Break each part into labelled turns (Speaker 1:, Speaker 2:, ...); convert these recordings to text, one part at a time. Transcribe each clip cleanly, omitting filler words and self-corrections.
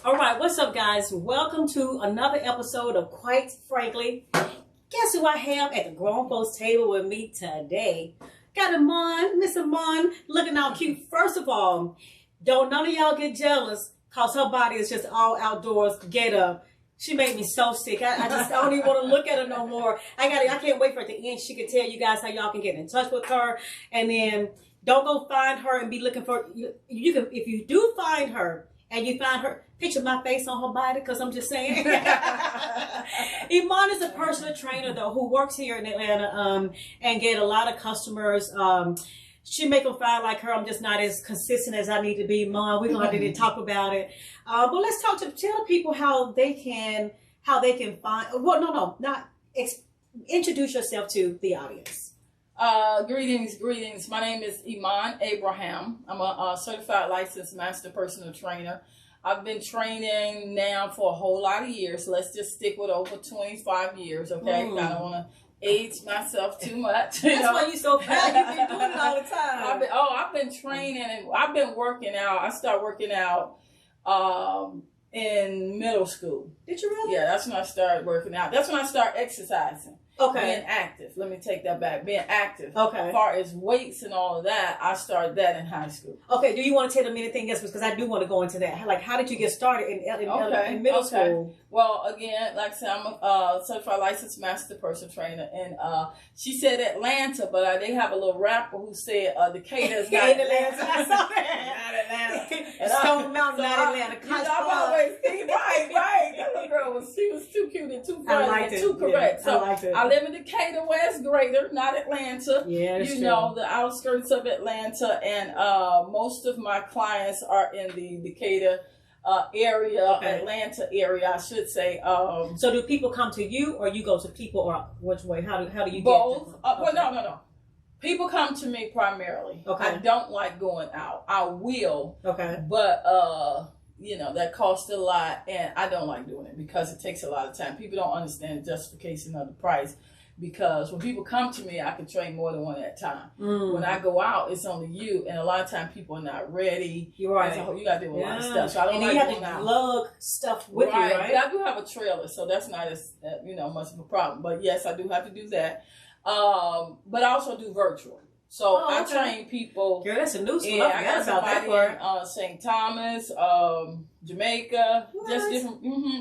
Speaker 1: All right, what's up, guys? Welcome to another episode of Quite Frankly. Guess who I have at the grown folks table with me today? Got Iman, Miss Iman, looking all cute. First of all, don't none of y'all get jealous, cause her body is just all outdoors. Get up. She made me so sick. I don't even want to look at her no more. I can't wait for it to end. She can tell you guys how y'all can get in touch with her, and then don't go find her and be looking for you can if you do find her. And you find her, picture my face on her body, because I'm just saying. Iman is a personal trainer, though, who works here in Atlanta and get a lot of customers. She make them find like her. I'm just not as consistent as I need to be, Mom. We're going to have to talk about it. But let's tell people how they can find. Well, not introduce yourself to the audience.
Speaker 2: Greetings. My name is Iman Abraham. I'm a certified licensed master personal trainer. I've been training now for a whole lot of years. Let's just stick with over 25 years, okay? I don't want to age myself too much.
Speaker 1: That's why you're so proud. You've been doing it all the time.
Speaker 2: I've been training and I've been working out. I started working out in middle school.
Speaker 1: Did you really?
Speaker 2: Yeah, that's when I started working out. That's when I started exercising.
Speaker 1: Okay.
Speaker 2: Being active. Let me take that back. Being active.
Speaker 1: Okay.
Speaker 2: As far as weights and all of that, I started that in high school.
Speaker 1: Okay. Do you want to tell them anything else? Because I do want to go into that. Like, how did you get started in middle school?
Speaker 2: Well, again, like I said, I'm a certified licensed master personal trainer. And she said Atlanta, but they have a little rapper who said Decatur is not Atlanta.
Speaker 1: Not Atlanta. Stone Mountain, not Atlanta.
Speaker 2: I'm always thinking, right. That little girl she was too cute and too funny and too correct.
Speaker 1: Yeah, I liked it.
Speaker 2: I live in Decatur, where it's greater, not Atlanta.
Speaker 1: Yeah, that's
Speaker 2: you
Speaker 1: true.
Speaker 2: know, the outskirts of Atlanta, and most of my clients are in the Decatur area, Atlanta area, I should say.
Speaker 1: So do people come to you, or you go to people, or which way? How do you
Speaker 2: both?
Speaker 1: get
Speaker 2: Well, no. People come to me primarily.
Speaker 1: Okay.
Speaker 2: I don't like going out. I will.
Speaker 1: Okay.
Speaker 2: But that costs a lot, and I don't like doing it because it takes a lot of time. People don't understand the justification of the price. Because when people come to me, I can train more than one at a time. When I go out, it's only you, and a lot of times people are not ready.
Speaker 1: You're right.
Speaker 2: So you got to do a lot of stuff. So I don't
Speaker 1: and
Speaker 2: like
Speaker 1: you have
Speaker 2: going
Speaker 1: to
Speaker 2: out.
Speaker 1: lug stuff with you, right?
Speaker 2: But I do have a trailer, so that's not as much of a problem. But yes, I do have to do that. But I also do virtual. So I train people.
Speaker 1: Girl, that's a new school.
Speaker 2: I got somebody in St. Thomas, Jamaica, just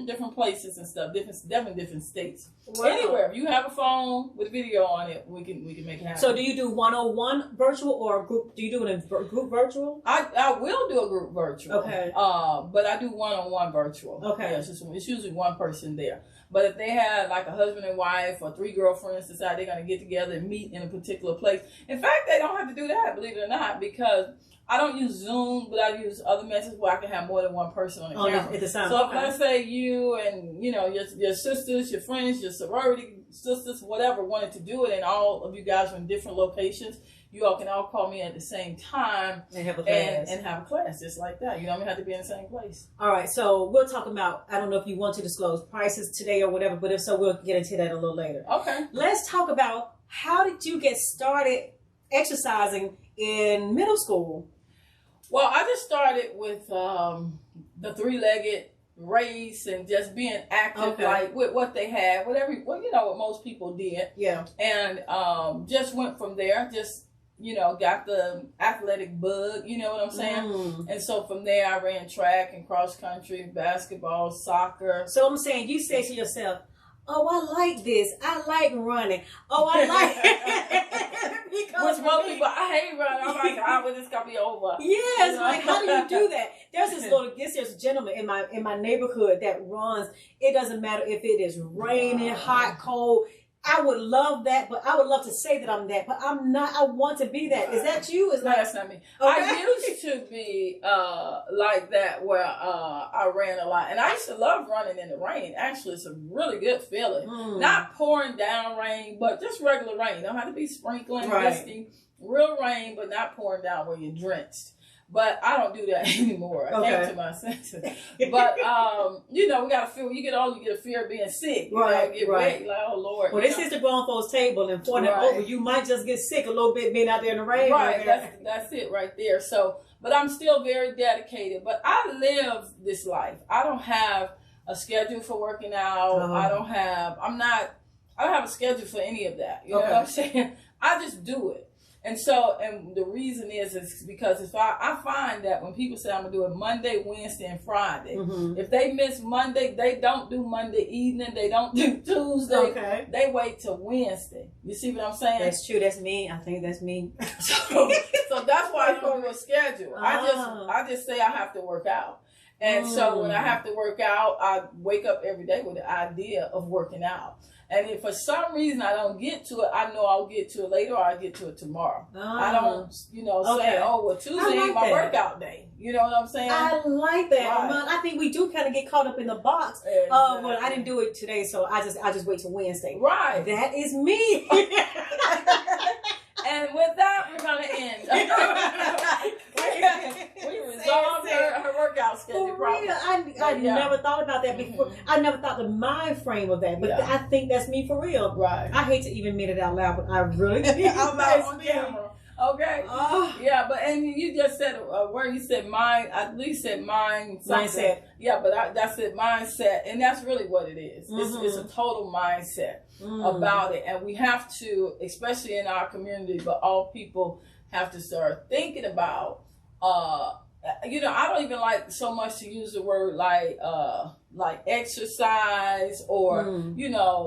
Speaker 2: different places and stuff, different states.
Speaker 1: Wow.
Speaker 2: Anywhere, if you have a phone with video on it, we can make it happen.
Speaker 1: So do you do 101 virtual or group? Do you do it in group virtual?
Speaker 2: I will do a group virtual.
Speaker 1: Okay.
Speaker 2: But I do 1-on-1 virtual.
Speaker 1: Okay.
Speaker 2: Yeah, it's usually one person there. But if they have like a husband and wife or 3 girlfriends decide they're going to get together and meet in a particular place. In fact, they don't have to do that, believe it or not, because I don't use Zoom, but I use other methods where I can have more than one person on the camera.
Speaker 1: At the same.
Speaker 2: So if let's say you and your sisters, your friends, your sorority sisters, whatever, wanted to do it, and all of you guys are in different locations, you all can all call me at the same time
Speaker 1: and have a class.
Speaker 2: And have a class just like that. You don't even have to be in the same place.
Speaker 1: All right, so we'll talk about, I don't know if you want to disclose prices today or whatever, but if so, we'll get into that a little later.
Speaker 2: Okay.
Speaker 1: Let's talk about, how did you get started exercising in middle school?
Speaker 2: Well, I just started with the 3-legged race and just being active, like with what they had, what most people did.
Speaker 1: Yeah.
Speaker 2: And just went from there, got the athletic bug, you know what I'm saying? And so from there, I ran track and cross country, basketball, soccer.
Speaker 1: So I'm saying, you say to yourself, oh, I like this. I like running. Oh, I like
Speaker 2: Which most people, I hate running. I'm like, when this gonna be over?
Speaker 1: Yes, like, how do you do that? There's a gentleman in my neighborhood that runs. It doesn't matter if it is raining, hot, cold. I would love that, but I would love to say that I'm that, but I'm not. I want to be that. Is that you?
Speaker 2: No, that's not me. Okay. I used to be like that, where I ran a lot, and I used to love running in the rain. Actually, it's a really good feeling. Not pouring down rain, but just regular rain. Don't have to be sprinkling, misty, real rain, but not pouring down where you're drenched. But I don't do that anymore. I came to my senses. But we got a fear. You get old, you get a fear of being sick. You get wet, like, oh Lord.
Speaker 1: Well, this is the grown folks table, and for and over, you might just get sick a little bit being out there in the rain.
Speaker 2: Right, that's it right there. So, but I'm still very dedicated. But I live this life. I don't have a schedule for working out. I don't have a schedule for any of that. You know what I'm saying? I just do it. And so, and the reason is because if I find that when people say I'm going to do it Monday, Wednesday, and Friday, if they miss Monday, they don't do Monday evening, they don't do Tuesday, they wait till Wednesday. You see what I'm saying?
Speaker 1: That's true. That's me. I think that's me.
Speaker 2: So that's why I don't do a schedule. I just say I have to work out. And so when I have to work out, I wake up every day with the idea of working out. And if for some reason I don't get to it, I know I'll get to it later or I'll get to it tomorrow. I don't, say, oh, well, Tuesday ain't my workout day. You know what I'm saying?
Speaker 1: I like that. Right. I think we do kind of get caught up in the box. Well, I didn't do it today, so I just wait till Wednesday.
Speaker 2: Right.
Speaker 1: That is me.
Speaker 2: And with that, we're going to end. We resolved her workout schedule problem.
Speaker 1: I never thought about that before. I never thought the mind frame of that, but I think that's me for real.
Speaker 2: Right.
Speaker 1: I hate to even admit it out loud, but I really think
Speaker 2: out loud on camera. Okay. Yeah, but and you just said a word. You said mind. I at least said mind.
Speaker 1: Mindset.
Speaker 2: Yeah, but that's it. Mindset, and that's really what it is. It's a total mindset about it, and we have to, especially in our community, but all people have to start thinking about. I don't even like so much to use the word like exercise or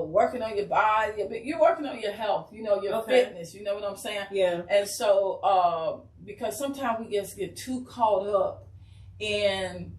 Speaker 2: working on your body. But you're working on your health, your fitness. You know what I'm saying?
Speaker 1: Yeah.
Speaker 2: And so because sometimes we just get too caught up in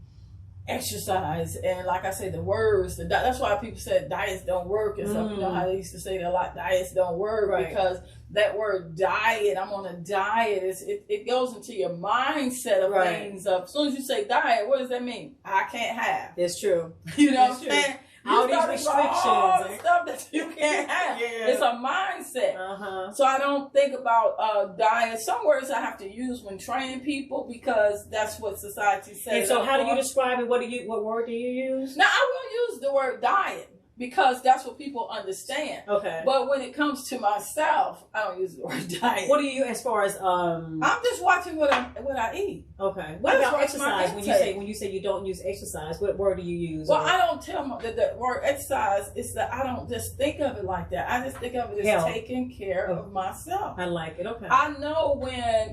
Speaker 2: exercise and, like I said, the words. That's why people said diets don't work and stuff. You know how they used to say that a lot. Diets don't work because that word diet, I'm on a diet, it goes into your mindset of things. As soon as you say diet, what does that mean? I can't have.
Speaker 1: It's true.
Speaker 2: You know what I'm saying?
Speaker 1: All these restrictions.
Speaker 2: All the stuff that you can't have. It's a mindset. So I don't think about diet. Some words I have to use when training people because that's what society says.
Speaker 1: And so how do you describe it? What word do you use?
Speaker 2: Now, I will use the word diet because that's what people understand. Okay. But when it comes to myself, I don't use the word diet.
Speaker 1: What do you as far as
Speaker 2: I'm just watching what I eat.
Speaker 1: Okay. What about exercise? When you say you don't use exercise, what word do you use?
Speaker 2: Well, I don't tell them that the word exercise is that I don't just think of it like that. I just think of it as taking care of myself.
Speaker 1: I like it. Okay.
Speaker 2: I know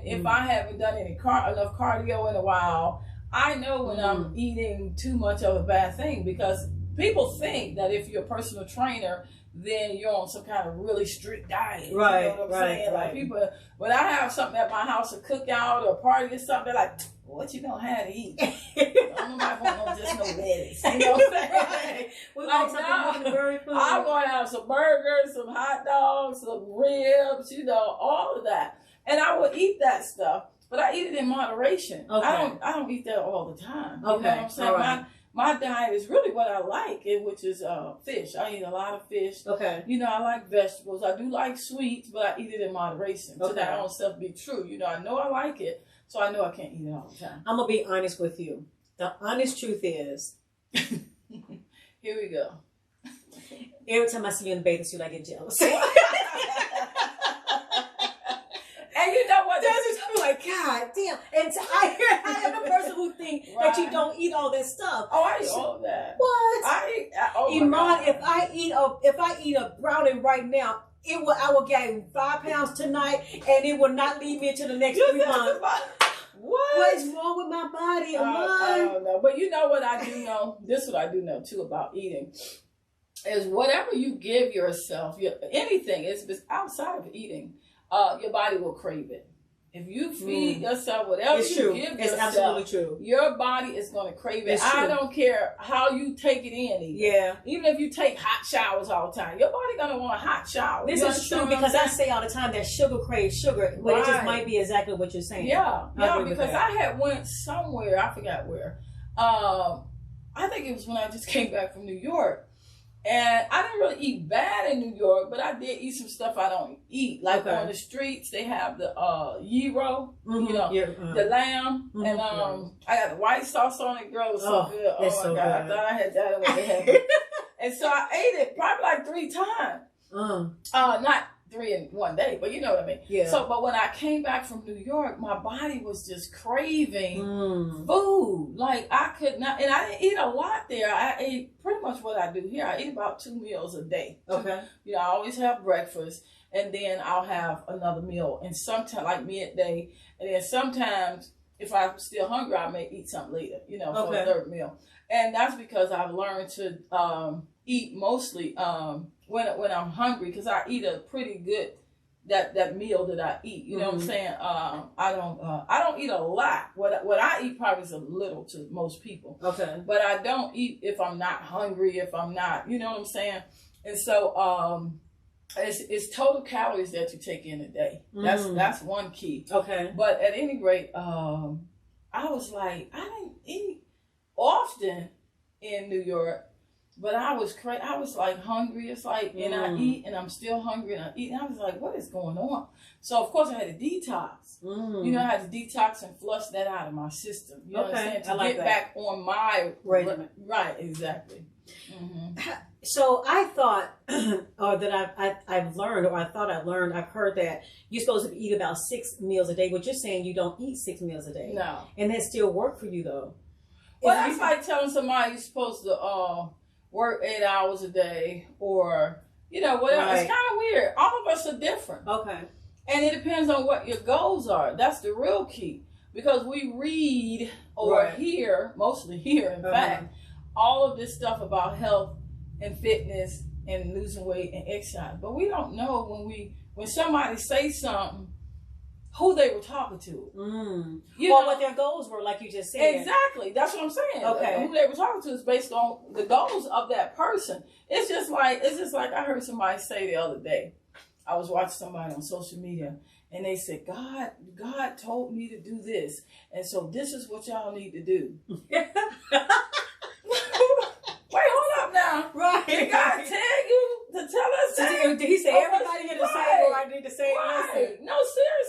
Speaker 2: if I haven't done enough cardio in a while, I know when I'm eating too much of a bad thing because people think that if you're a personal trainer, then you're on some kind of really strict diet.
Speaker 1: Right,
Speaker 2: you know what I'm saying? Like people, when I have something at my house, a cookout or a party or something, they're like, what you gonna have to eat? I'm not want just no lettuce. You know what I'm saying? I'm gonna have some burgers, some hot dogs, some ribs, all of that. And I will eat that stuff, but I eat it in moderation. Okay. I don't eat that all the time. You know what I'm saying? My diet is really what I like, which is fish. I eat a lot of fish. Okay. I like vegetables. I do like sweets, but I eat it in moderation. To that own self be true. I know I like it, so I know I can't eat it all the time.
Speaker 1: I'm going to be honest with you. The honest truth is...
Speaker 2: Here we go.
Speaker 1: Every time I see you in a bathing suit, I get jealous.
Speaker 2: And you know what?
Speaker 1: I'm like, God damn. And I am the person who thinks that you don't eat all that stuff.
Speaker 2: Oh, I eat all of that.
Speaker 1: What? Iman, if I eat a brownie right now, I will gain 5 pounds tonight, and it will not lead me into the next 3 months. What is wrong with my body, Iman?
Speaker 2: I don't know. But you know what I do know? This is what I do know, too, about eating. Is whatever you give yourself, anything, it's outside of eating, your body will crave it. If you feed yourself whatever give yourself,
Speaker 1: it's absolutely true.
Speaker 2: Your body is going to crave it. I don't care how you take it in. Even if you take hot showers all the time, your body going to want a hot shower.
Speaker 1: This is true because I say all the time that sugar craves sugar, but it just might be exactly what you're saying.
Speaker 2: Yeah, because I had went somewhere, I forgot where. I think it was when I just came back from New York. And I didn't really eat bad in New York, but I did eat some stuff I don't eat. Like on the streets, they have the gyro, the lamb, and I got the white sauce on it. Girl, it was so good. Oh my God, good. I thought I had that in my head. And so I ate it probably like 3 times. Not 3 in one day, but you know what I mean.
Speaker 1: Yeah.
Speaker 2: So, but when I came back from New York, my body was just craving food. Like I could not, and I didn't eat a lot there. I ate pretty much what I do here. I eat about 2 meals a day.
Speaker 1: Okay.
Speaker 2: You know, I always have breakfast, and then I'll have another meal, and sometimes like midday, and then sometimes if I'm still hungry, I may eat something later. You know, for a third meal, and that's because I've learned to eat mostly when I'm hungry, because I eat a pretty good that meal that I eat. You know what I'm saying? I don't eat a lot. What I eat probably is a little to most people.
Speaker 1: Okay.
Speaker 2: But I don't eat if I'm not hungry, if I'm not, you know what I'm saying? And so it's total calories that you take in a day. That's one key.
Speaker 1: Okay.
Speaker 2: But at any rate, I was like, I didn't eat often in New York. But I was like hungry. It's like, and I eat, and I'm still hungry, and I eat. And I was like, what is going on? So of course I had to detox. You know, I had to detox and flush that out of my system. You understand? To get back on my
Speaker 1: regimen.
Speaker 2: Right, exactly.
Speaker 1: So I thought, or that I've learned, or I thought I learned, I've heard that you're supposed to eat about 6 meals a day, but you're saying you don't eat 6 meals a day.
Speaker 2: No.
Speaker 1: And that still work for you though.
Speaker 2: Well, that's like telling somebody you're supposed to work 8 hours a day, or, you know, whatever. Right. It's kind of weird. All of us are different.
Speaker 1: Okay.
Speaker 2: And it depends on what your goals are. That's the real key. Because we read or hear, mostly hear, in fact, all of this stuff about health and fitness and losing weight and exercise. But we don't know when somebody says something, who they were talking to. You know,
Speaker 1: what their goals were, like you just said.
Speaker 2: Exactly. That's what I'm saying.
Speaker 1: Okay.
Speaker 2: Who they were talking to is based on the goals of that person. It's just like I heard somebody say the other day. I was watching somebody on social media, and they said, God told me to do this, and so this is what y'all need to do. Wait, hold up now.
Speaker 1: Right.
Speaker 2: Did God tell you to tell us that?
Speaker 1: Did he say everybody in the same, or I need to say
Speaker 2: listen? No,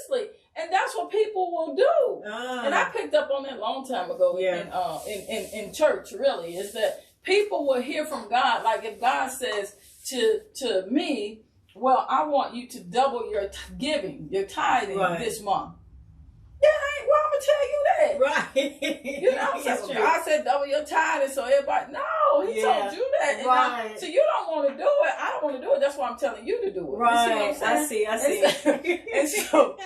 Speaker 2: seriously. And that's what people will do. And I picked up on that a long time ago in church, really, is that people will hear from God. Like if God says to me, well, I want you to double your giving, your tithing this month. That ain't why I'm going to tell you that.
Speaker 1: Right.
Speaker 2: You know what I'm saying? God said double your tithing, so everybody, no, he told you that.
Speaker 1: Right.
Speaker 2: So you don't want to do it. I don't want to do it. That's why I'm telling you to do it.
Speaker 1: Right.
Speaker 2: You see what I'm saying?
Speaker 1: I see.
Speaker 2: And so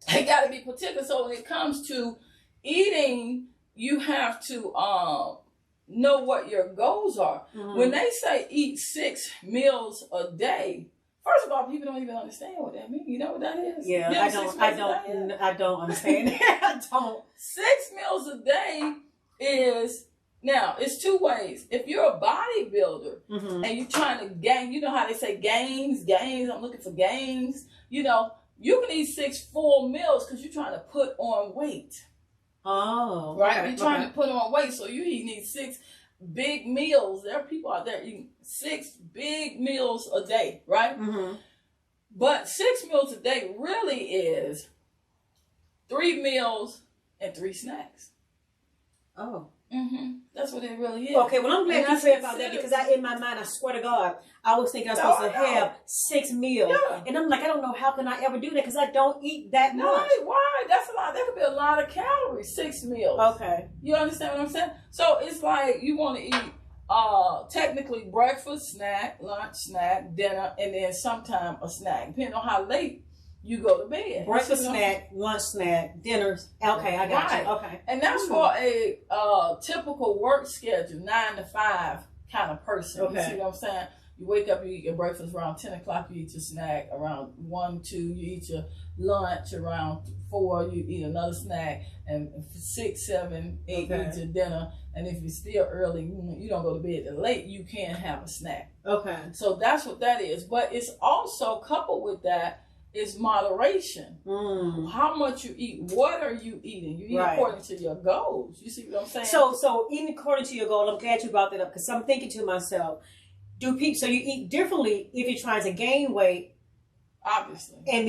Speaker 2: it got to be particular. So when it comes to eating, you have to know what your goals are. When they say eat 6 meals a day, first of all, people don't even understand what that means. You know what that is?
Speaker 1: Yeah, I don't understand that. I don't.
Speaker 2: 6 meals a day is, now, it's 2 ways. If you're a bodybuilder and you're trying to gain, you know how they say gains, I'm looking for gains. You know, you can eat 6 full meals because you're trying to put on weight.
Speaker 1: Oh.
Speaker 2: Right? Okay, you're trying to put on weight, so you need 6 big meals. There are people out there eating 6 big meals a day, right? But 6 meals a day really is 3 meals and 3 snacks.
Speaker 1: Oh.
Speaker 2: That's what it really is.
Speaker 1: Okay, well, I'm glad you said about that, because in my mind, I swear to God, I was thinking I was supposed to have 6 meals. Yeah. And I'm like, I don't know, how can I ever do that? Because I don't eat that much.
Speaker 2: Why? That's a lot. That could be a lot of calories, 6 meals.
Speaker 1: Okay.
Speaker 2: You understand what I'm saying? So it's like you want to eat technically breakfast, snack, lunch, snack, dinner, and then sometime a snack, depending on how late you go to bed.
Speaker 1: Breakfast, snack, lunch, snack, dinners. Okay, I got you. Okay.
Speaker 2: And that's for a typical work schedule, 9 to 5 kind of person. Okay. You see what I'm saying? You wake up, you eat your breakfast around 10 o'clock, you eat your snack around 1, 2, you eat your lunch around 4, you eat another snack, and 6, 7, 8, you eat your dinner. And if you're still early, you don't go to bed late, you can have a snack. Okay. So that's what that is. But it's also coupled with that is moderation. How much you eat. What are you eating? You eat according to your goals. You see what I'm saying? So
Speaker 1: eating according to your goal, I'm glad you brought that up, because I'm thinking to myself, so you eat differently if you're trying to gain weight,
Speaker 2: obviously,
Speaker 1: and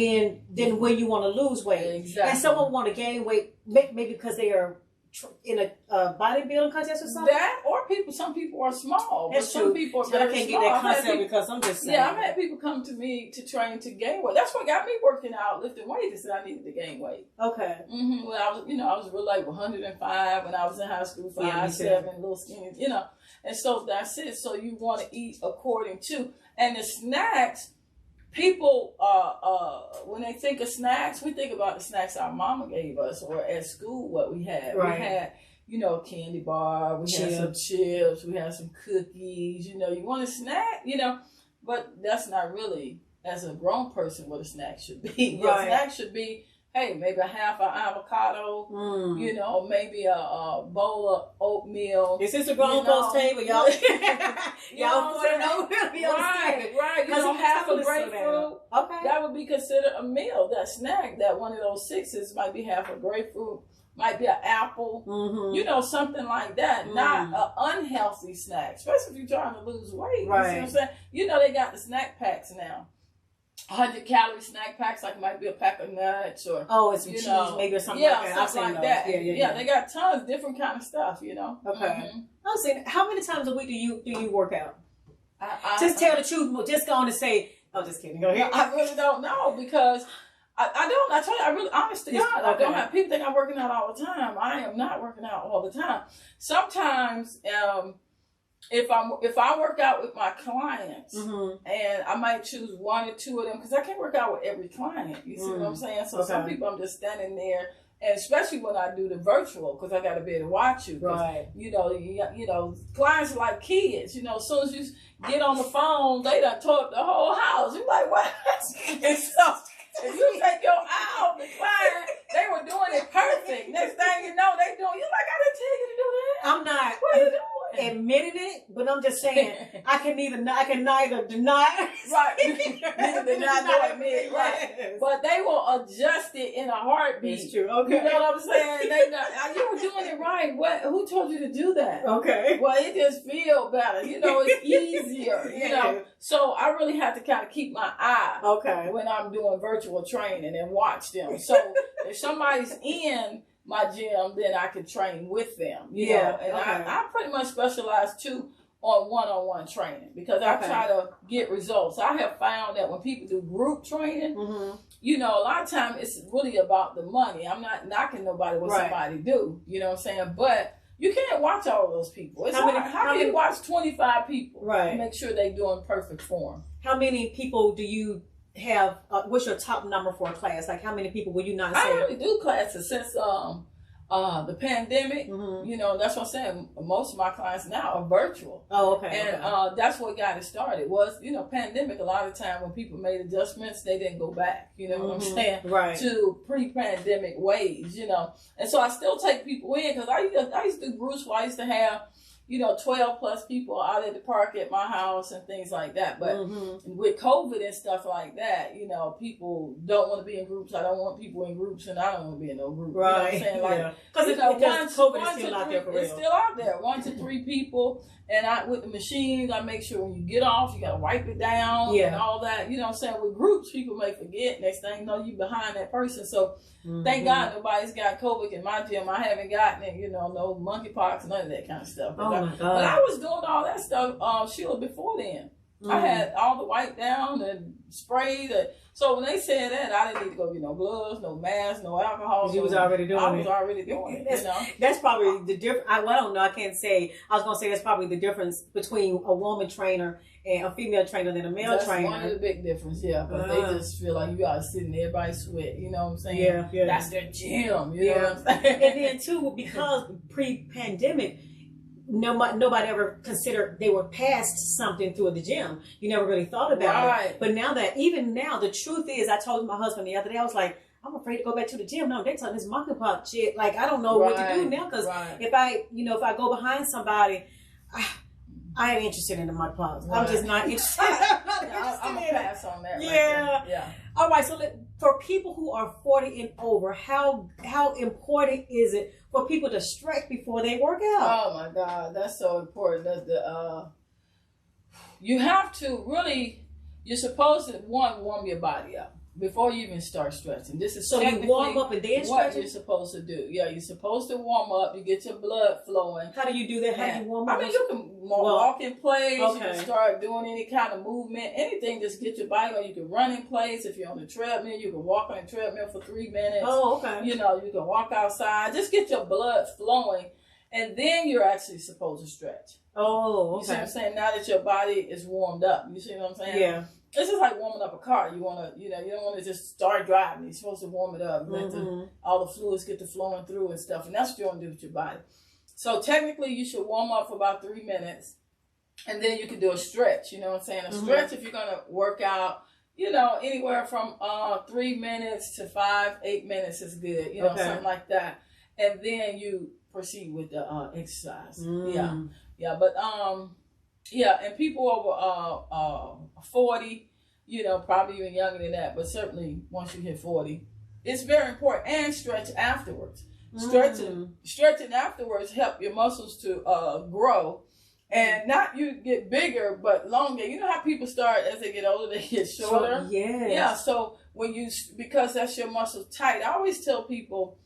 Speaker 1: then when you want to lose weight.
Speaker 2: Exactly.
Speaker 1: And someone want to gain weight maybe because they are in a bodybuilding contest or something.
Speaker 2: That, or people, some people are small,
Speaker 1: That's
Speaker 2: but some
Speaker 1: true.
Speaker 2: people are
Speaker 1: I
Speaker 2: very
Speaker 1: can't
Speaker 2: small.
Speaker 1: get that concept because I'm just saying.
Speaker 2: Yeah, I've had people come to me to train to gain weight. That's what got me working out, lifting weights. Is I needed to gain weight.
Speaker 1: Okay.
Speaker 2: Mm-hmm. When I was, I was real like 105 when I was in high school, 5'7", little skinny, and so that's it. So you want to eat according to, and the snacks. People, when they think of snacks, we think about the snacks our mama gave us, or at school what we had.
Speaker 1: Right.
Speaker 2: We had, a candy bar, we had some chips, we had some cookies. You want a snack, but that's not really, as a grown person, what a snack should be. Right. A snack should be, hey, maybe a half an avocado, maybe a bowl of oatmeal.
Speaker 1: Is this a grown folks table, y'all? Y'all want to know?
Speaker 2: Right. Half a grapefruit.
Speaker 1: Okay.
Speaker 2: That would be considered a meal. That snack, that one of those sixes might be half a grapefruit, might be an apple, something like that. Not an unhealthy snack, especially if you're trying to lose weight.
Speaker 1: Right.
Speaker 2: You see what I'm saying? They got the snack packs now. 100-calorie snack packs, like it might be a pack of nuts or
Speaker 1: it's cheese maybe or something like that.
Speaker 2: Something like that. Yeah, they got tons, different kind of stuff. Okay.
Speaker 1: I was saying, how many times a week do you work out? Just tell the truth. Just go on and say. Oh, just kidding. Go ahead.
Speaker 2: I really don't know because I don't. I tell you, I really, honest to God, I don't have. People think I'm working out all the time. I am not working out all the time. Sometimes. If I work out with my clients, and I might choose one or two of them, because I can't work out with every client. You see what I'm saying? So some people I'm just standing there, and especially when I do the virtual, because I got to be able to watch you. Right. Clients are like kids. As soon as you get on the phone, they done tore up the whole house. You're like, what? And so if you take your eye off the client, they were doing it perfect. Next thing you know, they doing. You're like, I didn't tell you to do that.
Speaker 1: I'm not.
Speaker 2: What are you doing?
Speaker 1: Admitting it, but I'm just saying I can neither deny
Speaker 2: right, neither deny nor admit, right. But they will adjust it in a heartbeat.
Speaker 1: It's true. Okay,
Speaker 2: you know what I'm saying? You were doing it right. What? Who told you to do that?
Speaker 1: Okay.
Speaker 2: Well, it just feel better. It's easier. So I really have to kind of keep my eye when I'm doing virtual training and watch them. So if somebody's in my gym, then I can train with them. I pretty much specialize too on one-on-one training because I try to get results. I have found that when people do group training, a lot of times it's really about the money. I'm not knocking nobody what somebody do. You know what I'm saying? But you can't watch all of those people. How can you watch 25 people and make sure they're doing perfect form? How
Speaker 1: many people do you have? What's your top number for a class? Like how many people will you not say?
Speaker 2: I really do classes since the pandemic. That's what I'm saying. Most of my clients now are virtual.
Speaker 1: Oh, okay.
Speaker 2: And that's what got it started. Was pandemic. A lot of time when people made adjustments, they didn't go back. You know what I'm saying?
Speaker 1: Right.
Speaker 2: To pre-pandemic ways. And so I still take people in because I used to do groups where I used to have 12 plus people out at the park at my house and things like that. But with COVID and stuff like that, people don't want to be in groups. I don't want people in groups, and I don't want to be in no group.
Speaker 1: Right.
Speaker 2: You know what I'm saying?
Speaker 1: Because COVID is still out there for real.
Speaker 2: It's still out there. 1 to 3 people. And with the machines, I make sure when you get off, you got to wipe it down and all that. You know what I'm saying? With groups, people may forget. Next thing you know, you behind that person. So thank God nobody's got COVID in my gym. I haven't gotten it, no monkeypox, none of that kind of stuff.
Speaker 1: Oh my God.
Speaker 2: But I was doing all that stuff, Sheila, before then. I had all the wipe down and spray. So when they said that, I didn't need to go get no gloves, no mask, no alcohol.
Speaker 1: You was already doing it.
Speaker 2: I was already doing it.
Speaker 1: That's probably the difference. I don't know. I can't say. I was going to say that's probably the difference between a woman trainer and a female trainer than a male trainer.
Speaker 2: That's one of the big difference, but they just feel like you got to sit and everybody sweat. You know what I'm saying?
Speaker 1: Yeah.
Speaker 2: That's their gym. You know what I'm saying?
Speaker 1: And then too, because pre-pandemic, nobody ever considered they were past something through the gym. You never really thought about it. But even now, the truth is, I told my husband the other day, I was like, I'm afraid to go back to the gym. No, they're talking this monkeypox shit. Like, I don't know what to do now because if I go behind somebody, I ain't interested in the monkeypox. I'm just not interested.
Speaker 2: I'm gonna pass on that.
Speaker 1: Yeah. All right. So for people who are 40 and over, how important is it for people to stretch before they work out?
Speaker 2: Oh my God, that's so important. You have to really. You're supposed to warm your body up. before you even start stretching. This is
Speaker 1: so you warm up and then
Speaker 2: what
Speaker 1: stretch?
Speaker 2: You're supposed to do. Yeah, you're supposed to warm up. You get your blood flowing.
Speaker 1: How do you do that? How do you warm up?
Speaker 2: I mean, you can walk in place. Okay. You can start doing any kind of movement, anything. Just get your body on. You can run in place. If you're on the treadmill, you can walk on the treadmill for 3 minutes.
Speaker 1: Oh, okay.
Speaker 2: You know, you can walk outside. Just get your blood flowing, and then you're actually supposed to stretch.
Speaker 1: Oh, okay.
Speaker 2: You see what I'm saying? Now that your body is warmed up. You see what I'm saying?
Speaker 1: Yeah.
Speaker 2: It's just like warming up a car. You want to, you don't want to just start driving. You're supposed to warm it up. Let all the fluids get to flowing through and stuff. And that's what you want to do with your body. So technically, you should warm up for about 3 minutes. And then you can do a stretch. You know what I'm saying? A stretch, if you're going to work out, anywhere from 3 minutes to 8 minutes is good. Something like that. And then you proceed with the exercise. Yeah. But, and people over 40, probably even younger than that, but certainly once you hit 40, it's very important. And stretch afterwards. Stretching afterwards help your muscles to grow, and not you get bigger, but longer. You know how people start as they get older, they get shorter. Yeah. So because that's your muscles tight. I always tell people,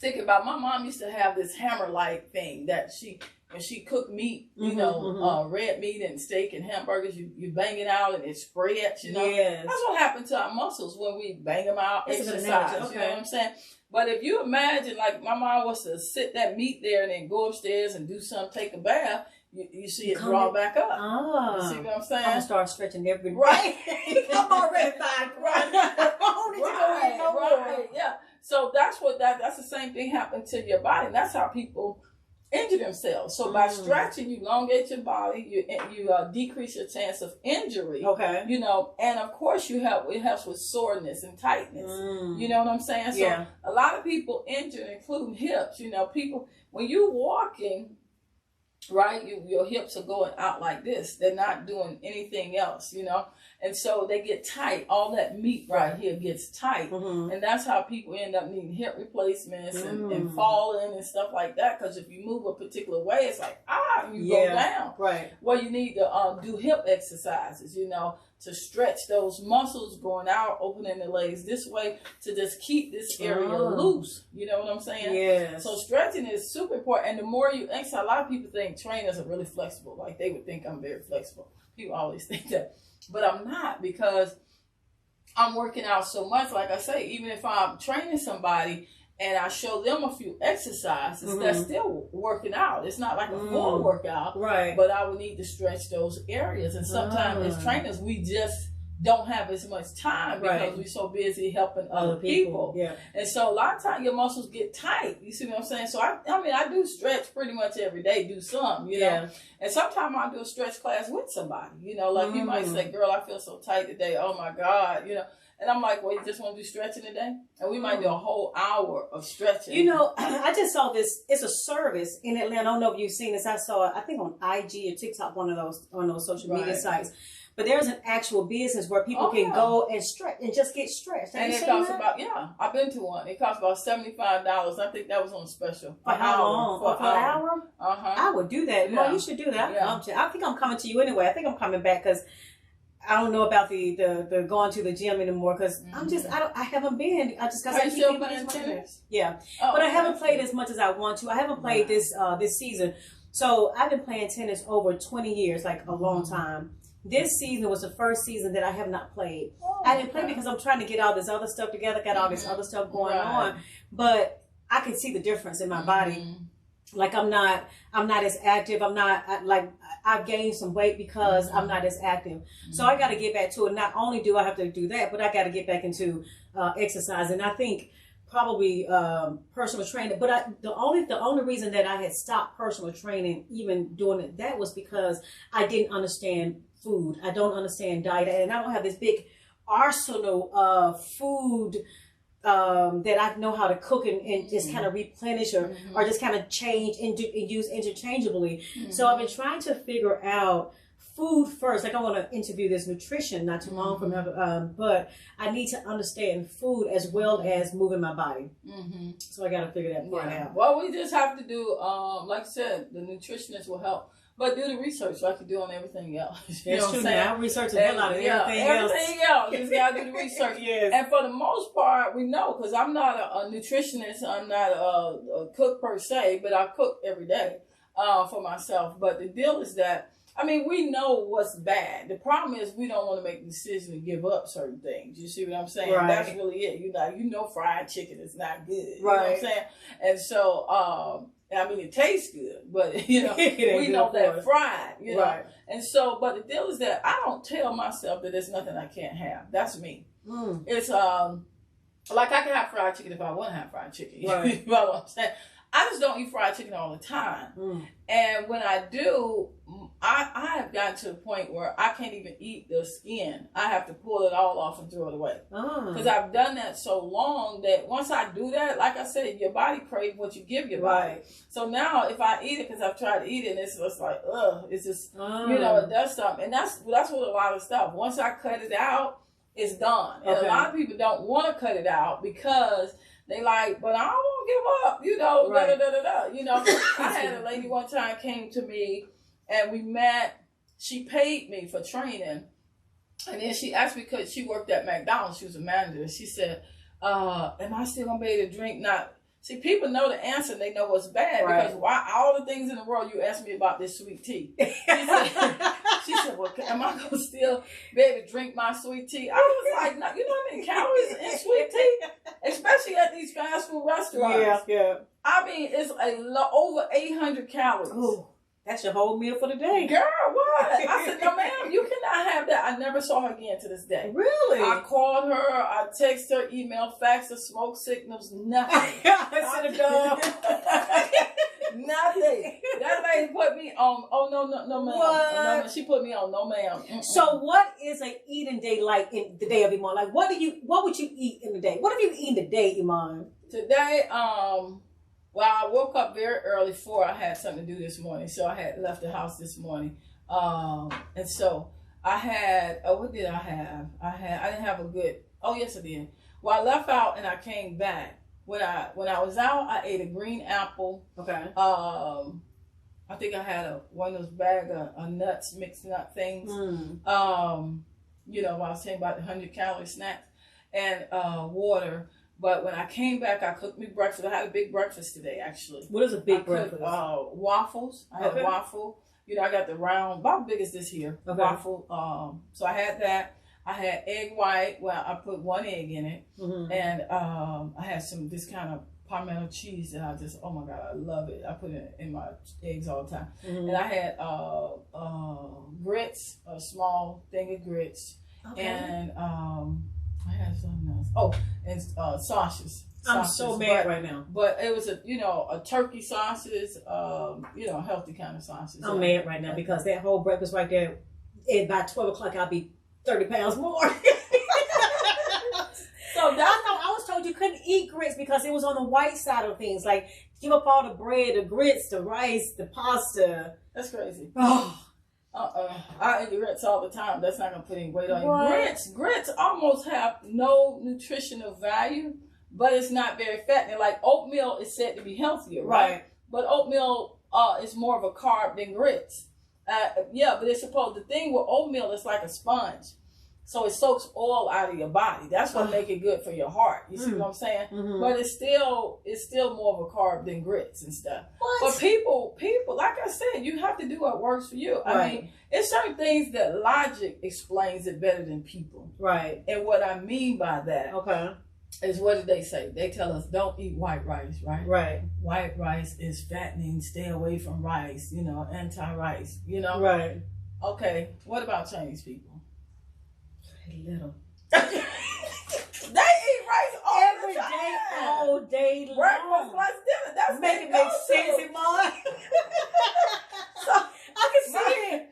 Speaker 2: think about, my mom used to have this hammer-like thing that when she cooked meat, red meat and steak and hamburgers, you bang it out and it spreads, Yes. That's what happened to our muscles when we bang them out, exercise, you know what I'm saying? But if you imagine, like my mom was to sit that meat there and then go upstairs and do something, take a bath, you see it draw back up. You see what I'm saying?
Speaker 1: I'm going to start stretching every day.
Speaker 2: Right.
Speaker 1: I'm already fine.
Speaker 2: Right. Yeah. So that's the same thing happened to your body. And that's how people injure themselves. So by stretching, you elongate your body, you decrease your chance of injury. Okay. And of course it helps with soreness and tightness. You know what I'm saying? So a lot of people injure, including hips. People, when you're walking, right, your hips are going out like this. They're not doing anything else, and so they get tight. All that meat right here gets tight, and that's how people end up needing hip replacements and falling and stuff like that. Because if you move a particular way, it's like you go down. Right. Well, you need to do hip exercises, to stretch those muscles going out, opening the legs this way to just keep this area loose. You know what I'm saying? Yeah. So stretching is super important. And the more you exercise, a lot of people think trainers are really flexible. Like they would think I'm very flexible. People always think that. But I'm not, because I'm working out so much. Like I say, even if I'm training somebody and I show them a few exercises, that's still working out. It's not like a full workout, right? But I would need to stretch those areas. And sometimes as trainers, we just don't have as much time because we're so busy helping other people. Yeah. And so a lot of times your muscles get tight. You see what I'm saying? So I do stretch pretty much every day, do some, know. And sometimes I do a stretch class with somebody, like you might say, girl, I feel so tight today. Oh my God, And I'm like, well, you just want to do stretching today? And we might do a whole hour of stretching.
Speaker 1: I just saw this. It's a service in Atlanta. I don't know if you've seen this. I saw it, I think on IG or TikTok, one of those on those social media sites. But there's an actual business where people can go and stretch and just get stretched.
Speaker 2: And it costs about, I've been to one. It costs about $75. I think that was on special.
Speaker 1: For how long? For an hour? I would do that. Yeah. Well, you should do that. I think I'm coming to you anyway. I think I'm coming back because I don't know about the going to the gym anymore because I haven't been. I just got to keep playing tennis. Yeah. But I haven't played as much as I want to. I haven't played this season. So I've been playing tennis over 20 years, like a long time. This season was the first season that I have not played. I didn't play because I'm trying to get all this other stuff together, got all this other stuff going on. But I can see the difference in my body. Like I'm not as active. I've gained some weight because I'm not as active. So I got to get back to it. Not only do I have to do that, but I got to get back into exercise. And I think probably personal training. But the only reason that I had stopped personal training, even doing it, that was because I didn't understand food. I don't understand diet, and I don't have this big arsenal of food that I know how to cook and just kind of replenish or just kind of change and use interchangeably. So I've been trying to figure out food first. Like I want to interview this nutrition not too long from now, but I need to understand food as well as moving my body. So I got to figure that part out.
Speaker 2: Well, we just have to do, like I said, the nutritionist will help. But do the research like you do on everything else. You know what I'm saying?
Speaker 1: I research a hell out of everything else.
Speaker 2: You just got to do the research.
Speaker 1: Yes.
Speaker 2: And for the most part, we know, because I'm not a nutritionist, I'm not a cook per se, but I cook every day for myself. But the deal is that, I mean, we know what's bad. The problem is we don't want to make the decision to give up certain things. You see what I'm saying?
Speaker 1: Right.
Speaker 2: That's really it. You know fried chicken is not good. You know
Speaker 1: right.
Speaker 2: what I'm saying? And so, I mean, it tastes good, but, you know, we know that fried, you know.
Speaker 1: Right.
Speaker 2: And so, but the deal is that I don't tell myself that there's nothing I can't have. That's me. It's, like I can have fried chicken if I want to have fried chicken.
Speaker 1: Right.
Speaker 2: You know what I'm saying? I just don't eat fried chicken all the time. And when I do, I have gotten to the point where I can't even eat the skin. I have to pull it all off and throw it away. Because I've done that so long that once I do that, like I said, your body craves what you give your body.
Speaker 1: Right.
Speaker 2: So now if I eat it, because I've tried to eat it, and it's just like, it's just, you know, it does something. And that's what a lot of stuff. Once I cut it out, it's done. And a lot of people don't want to cut it out because they like, but I don't want to give up, you know, right. You know, I had a lady one time came to me and we met. She paid me for training. And then she asked me, because she worked at McDonald's, she was a manager. She said, am I still going to be able to drink? Not. See, people know the answer and they know what's bad. Right. Because why all the things in the world you asked me about this sweet tea. She said, well, am I going to still be able to drink my sweet tea? I was like, no, you know how many calories in sweet tea? Especially at these fast food restaurants.
Speaker 1: Yeah.
Speaker 2: I mean, it's over 800 calories.
Speaker 1: Ooh, that's your whole meal for the day.
Speaker 2: Girl, what? I said, no, ma'am, you cannot have that. I never saw her again to this day.
Speaker 1: Really?
Speaker 2: I called her, I texted her, email, fax her, smoke signals, nothing. Nothing. That lady put me on, no, ma'am. No, she put me on, no, ma'am.
Speaker 1: So what is a eating day like in the day of Iman? Like, what would you eat in the day? What have you eaten today, Iman?
Speaker 2: Today, well, I woke up very early before I had something to do this morning. So I had left the house this morning. And so I had, what did I have? I didn't have a good, yes I did. Well, I left out and I came back. When I was out, I ate a green apple. Okay. I think I had one of those bag of nuts, mixed nut things. You know, I was saying about the 100-calorie snacks and water. But when I came back, I cooked me breakfast. I had a big breakfast today, actually.
Speaker 1: What is a big breakfast?
Speaker 2: Waffles. I had a waffle. You know, I got the round, about big as this here, waffle. So I had that. I had egg white. Well, I put one egg in it. And I had this kind of Parmesan cheese that I just, oh my God, I love it. I put it in my eggs all the time. And I had grits, a small thing of grits. And I had something else. Oh, and sausages.
Speaker 1: I'm so mad right now.
Speaker 2: But it was a turkey sausage, healthy kind of sausage.
Speaker 1: I'm mad right now because that whole breakfast right there, by 12 o'clock I'll be 30 pounds more. So I was told you couldn't eat grits because it was on the white side of things. Like, give up all the bread, the grits, the rice, the pasta.
Speaker 2: That's crazy. Oh. I eat grits all the time. That's not going to put any weight on you. Grits almost have no nutritional value, but it's not very fattening. Like oatmeal is said to be healthier, right? But oatmeal is more of a carb than grits. But it's the thing with oatmeal is like a sponge. So it soaks oil out of your body. That's what make it good for your heart. You see what I'm saying? But it's still more of a carb than grits and stuff. What? But people, like I said, you have to do what works for you. I mean, it's certain things that logic explains it better than people. Right. And what I mean by that is, what did they say? They tell us don't eat white rice, right? Right. White rice is fattening. Stay away from rice. You know, anti-rice. You know. Right. Okay. What about Chinese people? Little. They eat rice every day, all day long. Breakfast, lunch, dinner. That's making make sense in mine. So I can see it.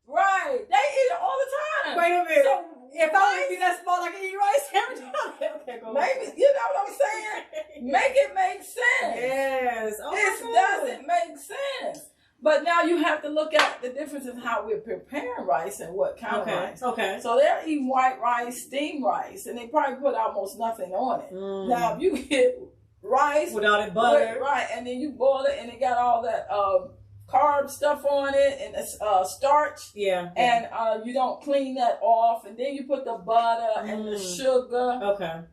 Speaker 2: Right. They eat it all the time. Wait a minute. So if I would be that small, I can eat rice every time. Okay, go maybe, you know what I'm saying? Make it make sense. Yes. Oh, this doesn't make sense. But But now you have to look at the difference in how we're preparing rice and what kind of rice.
Speaker 1: Okay.
Speaker 2: So they're eating white rice, steamed rice, and they probably put almost nothing on it. Now, if you get rice
Speaker 1: without it butter,
Speaker 2: right, and then you boil it, and it got all that carb stuff on it, and it's starch.
Speaker 1: Yeah.
Speaker 2: And you don't clean that off, and then you put the butter and the sugar.
Speaker 1: Okay.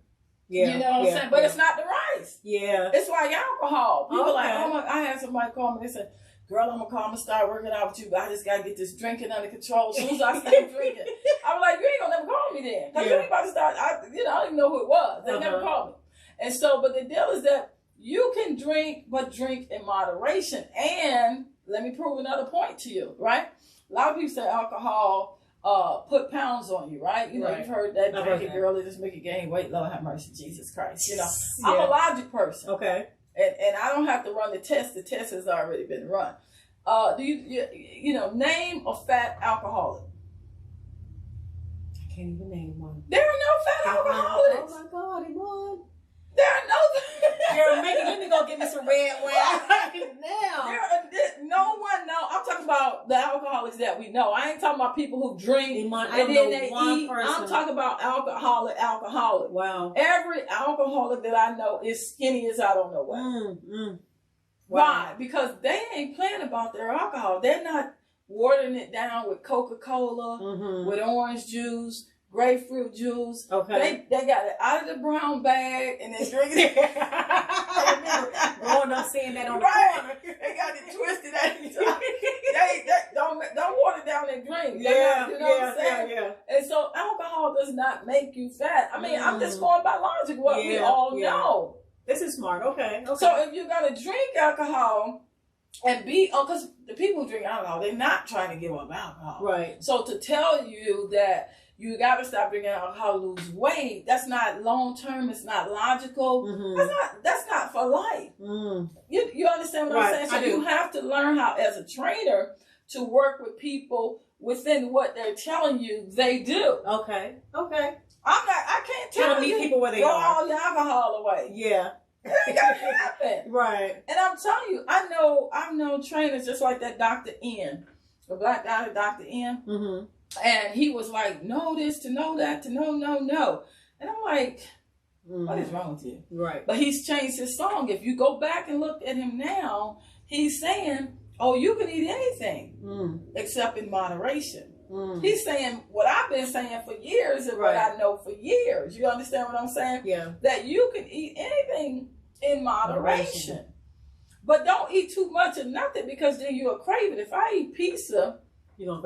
Speaker 1: Yeah.
Speaker 2: You know what I'm saying? But it's not the rice.
Speaker 1: Yeah.
Speaker 2: It's like alcohol. People like, oh my, I had somebody call me, they said, girl, I'm gonna come and start working out with you, but I just gotta get this drinking under control. As soon as I start drinking, I was like, you ain't gonna never call me then. Because you ain't about to start, I don't even know who it was. They never called me. And so, but the deal is that you can drink, but drink in moderation. And let me prove another point to you, right? A lot of people say alcohol put pounds on you, right? You know, you've heard that drinking girl, it just make you gain weight. Lord have mercy, Jesus Christ. You know, I'm a logic person.
Speaker 1: Okay.
Speaker 2: And I don't have to run the test. The test has already been run. Do you know, name a fat alcoholic?
Speaker 1: I can't even name one.
Speaker 2: There are no fat alcoholics.
Speaker 1: Oh my God, Iman.
Speaker 2: There are no.
Speaker 1: Girl, let me go get me some red wine now.
Speaker 2: No one knows. I'm talking about the alcoholics that we know. I ain't talking about people who drink
Speaker 1: Iman,
Speaker 2: and then they eat. I'm talking about alcoholic.
Speaker 1: Wow.
Speaker 2: Every alcoholic that I know is skinny as I don't know what.
Speaker 1: Wow.
Speaker 2: Why? Because they ain't playing about their alcohol. They're not watering it down with Coca-Cola, with orange juice, grapefruit juice.
Speaker 1: Okay.
Speaker 2: They got it out of the brown bag and they drinking it.
Speaker 1: I remember growing up seeing that on the corner.
Speaker 2: They got it twisted at the time. They don't water down their drink.
Speaker 1: Yeah,
Speaker 2: you know what I'm saying?
Speaker 1: Yeah.
Speaker 2: And so alcohol does not make you fat. I mean, I'm just going by logic, what we all know.
Speaker 1: This is smart. Okay.
Speaker 2: So if you're going to drink alcohol and because the people who drink alcohol, they're not trying to give up alcohol.
Speaker 1: Right.
Speaker 2: So to tell you that you got to stop drinking alcohol, lose weight, that's not long term. It's not logical. That's not for life. You understand what I'm saying? So you have to learn how, as a trainer, to work with people within what they're telling you they do.
Speaker 1: Okay.
Speaker 2: I can't tell you
Speaker 1: people where they
Speaker 2: throw
Speaker 1: are.
Speaker 2: all your alcohol away.
Speaker 1: Yeah.
Speaker 2: It ain't got to happen.
Speaker 1: Right.
Speaker 2: And I'm telling you, I know trainers just like that Dr. N, the black guy, Dr. N. And he was like, know this, to know that, to know, no. And I'm like, what is wrong with you?
Speaker 1: Right.
Speaker 2: But he's changed his song. If you go back and look at him now, he's saying, oh, you can eat anything except in moderation. He's saying what I've been saying for years and what I know for years. You understand what I'm saying?
Speaker 1: Yeah.
Speaker 2: That you can eat anything in moderation. But don't eat too much of nothing, because then you'll crave it. If I eat pizza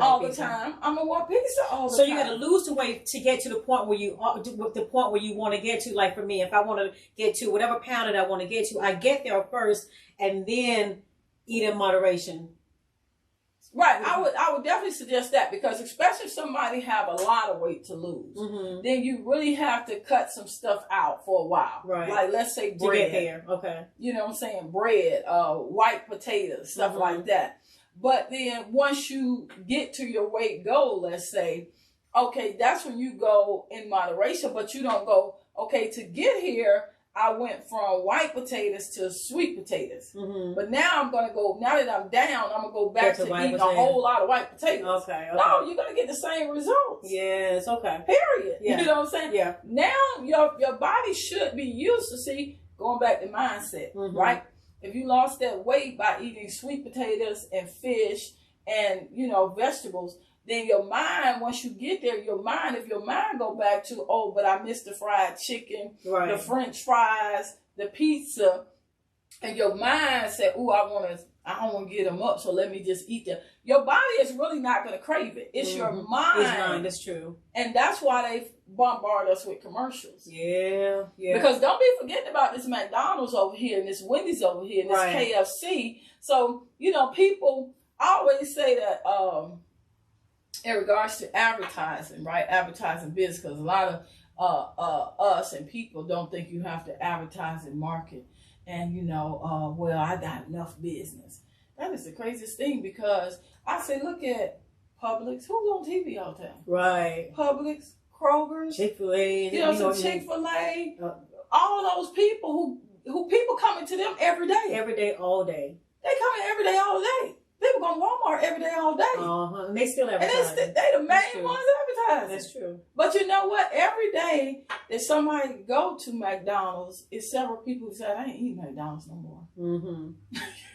Speaker 2: all the time, I'm gonna want pizza all the time.
Speaker 1: So you gotta lose the weight to get to the point where you want to get to. Like for me, if I want to get to whatever pound that I want to get to, I get there first and then eat in moderation.
Speaker 2: Right, I would definitely suggest that, because especially if somebody have a lot of weight to lose, then you really have to cut some stuff out for a while.
Speaker 1: Right.
Speaker 2: Like, let's say bread.
Speaker 1: To get there. Okay.
Speaker 2: You know what I'm saying? Bread, white potatoes, stuff like that. But then once you get to your weight goal, let's say, okay, that's when you go in moderation, but you don't go, okay, to get here, I went from white potatoes to sweet potatoes. But now I'm going to go, now that I'm down, I'm going to go back to eating a whole lot of white potatoes.
Speaker 1: Okay.
Speaker 2: No, you're going to get the same results.
Speaker 1: Yes, okay.
Speaker 2: Period.
Speaker 1: Yeah.
Speaker 2: You know what I'm saying?
Speaker 1: Yeah.
Speaker 2: Now your body should be used to, going back to mindset, right? If you lost that weight by eating sweet potatoes and fish and, vegetables, then your mind, once you get there, if your mind go back to, oh, but I missed the fried chicken, the French fries, the pizza, and your mind said, oh, I don't want to get them up, so let me just eat them. Your body is really not going to crave it. It's your mind.
Speaker 1: It's mind, that's true.
Speaker 2: And that's why they bombard us with commercials.
Speaker 1: Yeah.
Speaker 2: Because don't be forgetting about this McDonald's over here and this Wendy's over here and this KFC. So, people always say that, in regards to advertising, right? Advertising business, because a lot of us and people don't think you have to advertise and market. And, well, I got enough business. That is the craziest thing, because I say, look at Publix. Who's on TV all the time?
Speaker 1: Right.
Speaker 2: Publix, Kroger's,
Speaker 1: Chick-fil-A.
Speaker 2: Chick-fil-A. All those people who people coming to them every day.
Speaker 1: Every day, all day.
Speaker 2: They come in every day, all day. People go to Walmart every day, all day.
Speaker 1: And they still advertise.
Speaker 2: And they the main ones advertising.
Speaker 1: That's true.
Speaker 2: But you know what? Every day that somebody go to McDonald's, it's several people who say, I ain't eating McDonald's no more.
Speaker 1: Mm-hmm.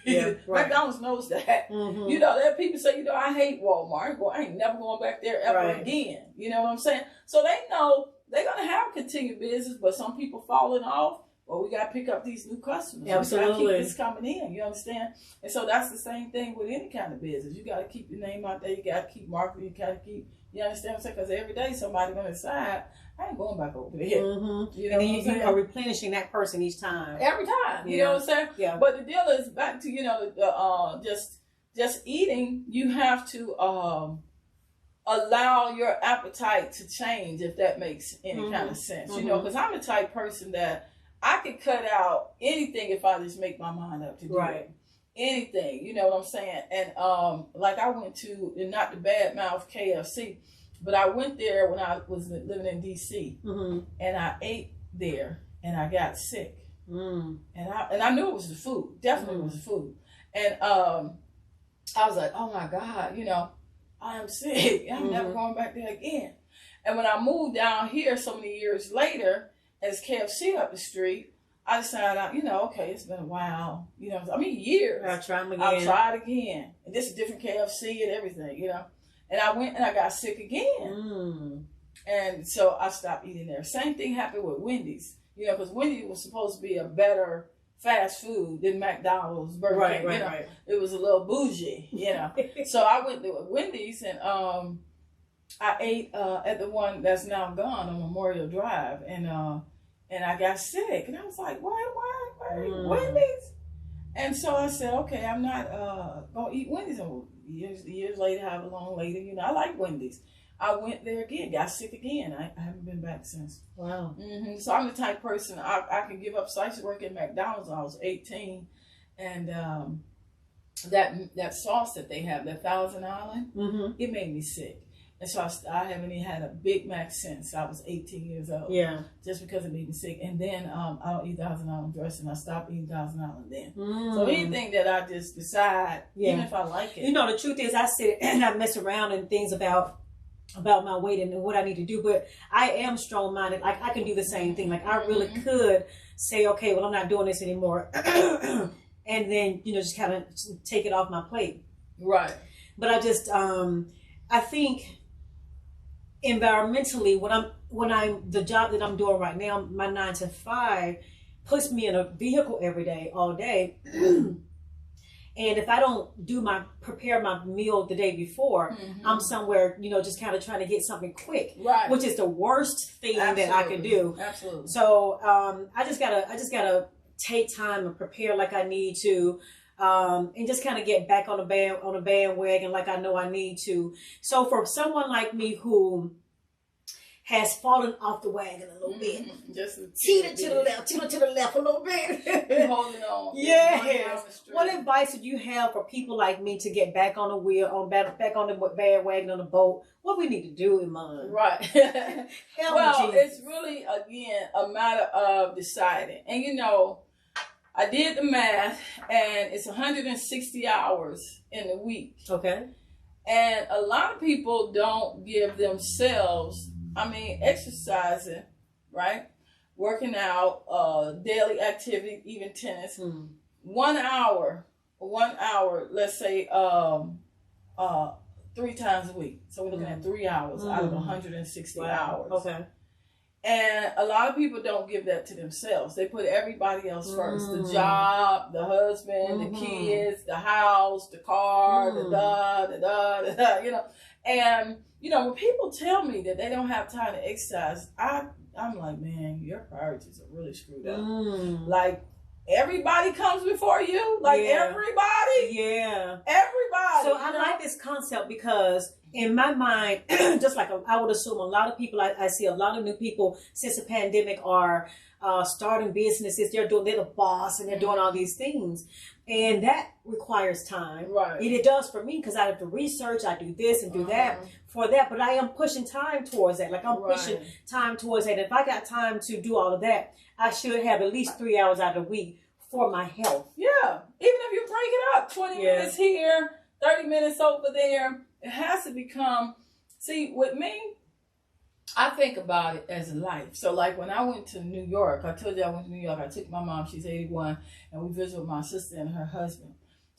Speaker 1: Yeah, right.
Speaker 2: McDonald's knows that.
Speaker 1: Mm-hmm.
Speaker 2: You know, there are people say, I hate Walmart. I ain't never going back there ever again. You know what I'm saying? So they know they're going to have continued business, but some people falling off. Well, we got to pick up these new customers.
Speaker 1: Absolutely.
Speaker 2: We got to keep this coming in. You understand? And so that's the same thing with any kind of business. You got to keep your name out there. You got to keep marketing. You got to keep, you understand what I'm saying? Because every day somebody going to decide, I ain't going back over there.
Speaker 1: Mm-hmm.
Speaker 2: You know
Speaker 1: and you are replenishing that person each time.
Speaker 2: Every time. You know what I'm saying?
Speaker 1: Yeah.
Speaker 2: But the deal is back to, just eating, you have to allow your appetite to change, if that makes any kind of sense.
Speaker 1: Mm-hmm.
Speaker 2: You know, because I'm the type person that I could cut out anything if I just make my mind up to do it. Anything, you know what I'm saying? And like I went to, and not the bad mouth KFC, but I went there when I was living in DC, and I ate there, and I got sick, and I knew it was the food, definitely was the food, and I was like, oh my God, I am sick. I'm never going back there again. And when I moved down here so many years later, as KFC up the street, I decided, okay, it's been a while, years.
Speaker 1: I'll try them again.
Speaker 2: I'll try it again. And this is different KFC and everything, And I went and I got sick again. And so I stopped eating there. Same thing happened with Wendy's, because Wendy's was supposed to be a better fast food than McDonald's, Burger King. Right. It was a little bougie, So I went to Wendy's and I ate at the one that's now gone on Memorial Drive, and I got sick, and I was like, why Wendy's? And so I said, okay, I'm not gonna eat Wendy's. And years later, however long later, I like Wendy's. I went there again, got sick again. I haven't been back since.
Speaker 1: Wow.
Speaker 2: So I'm the type of person, I can give up. So I used to work at McDonald's when I was 18, and that sauce that they have, that Thousand Island, it made me sick. And so I haven't even had a Big Mac since I was 18 years old. Yeah. Just because it made me sick. And then I don't eat Thousand Island dressing. I stopped eating Thousand Island then. So anything that I just decide, even if I like it.
Speaker 1: The truth is I sit and I mess around and things about my weight and what I need to do. But I am strong-minded. I can do the same thing. Like I really could say, okay, well, I'm not doing this anymore. And then, just kind of take it off my plate.
Speaker 2: Right.
Speaker 1: But I just, I think environmentally, the job that I'm doing right now, my 9 to 5 puts me in a vehicle every day, all day. And if I don't prepare my meal the day before, I'm somewhere, just kind of trying to get something quick, right? Which is the worst thing that I can do. Absolutely. So I just gotta take time and prepare like I need to. And just kind of get back on a bandwagon like I know I need to. So for someone like me who has fallen off the wagon a little bit, just teeter to the left a little bit,
Speaker 2: holding on.
Speaker 1: Yeah. What advice would you have for people like me to get back on the wheel, back on the bandwagon, on the boat? What we need to do, Iman?
Speaker 2: Right. Well, it's really again a matter of deciding, and I did the math, and it's 160 hours in a week. Okay. And a lot of people don't give themselves, exercising, right? Working out, daily activity, even tennis. 1 hour, let's say 3 times a week. So we're looking at 3 hours out of 160 hours. Okay. And a lot of people don't give that to themselves. They put everybody else first. The job, the husband, the kids, the house, the car, the And, when people tell me that they don't have time to exercise, I'm like, man, your priorities are really screwed up. Like, everybody comes before you? Like, everybody? Yeah. Everybody.
Speaker 1: So I like this concept because in my mind, just like I would assume a lot of people, I see a lot of new people since the pandemic are starting businesses. They're the boss and they're doing all these things. And that requires time. Right. And it does for me because I have to research. I do this and do that for that. But I am pushing time towards that. Like I'm pushing time towards that. If I got time to do all of that, I should have at least 3 hours out of the week for my health.
Speaker 2: Yeah. Even if you break it up, 20 minutes here, 30 minutes over there. It has to become, see, with me, I think about it as a life. So like when I went to New York, I told you I went to New York. I took my mom, she's 81, and we visited with my sister and her husband.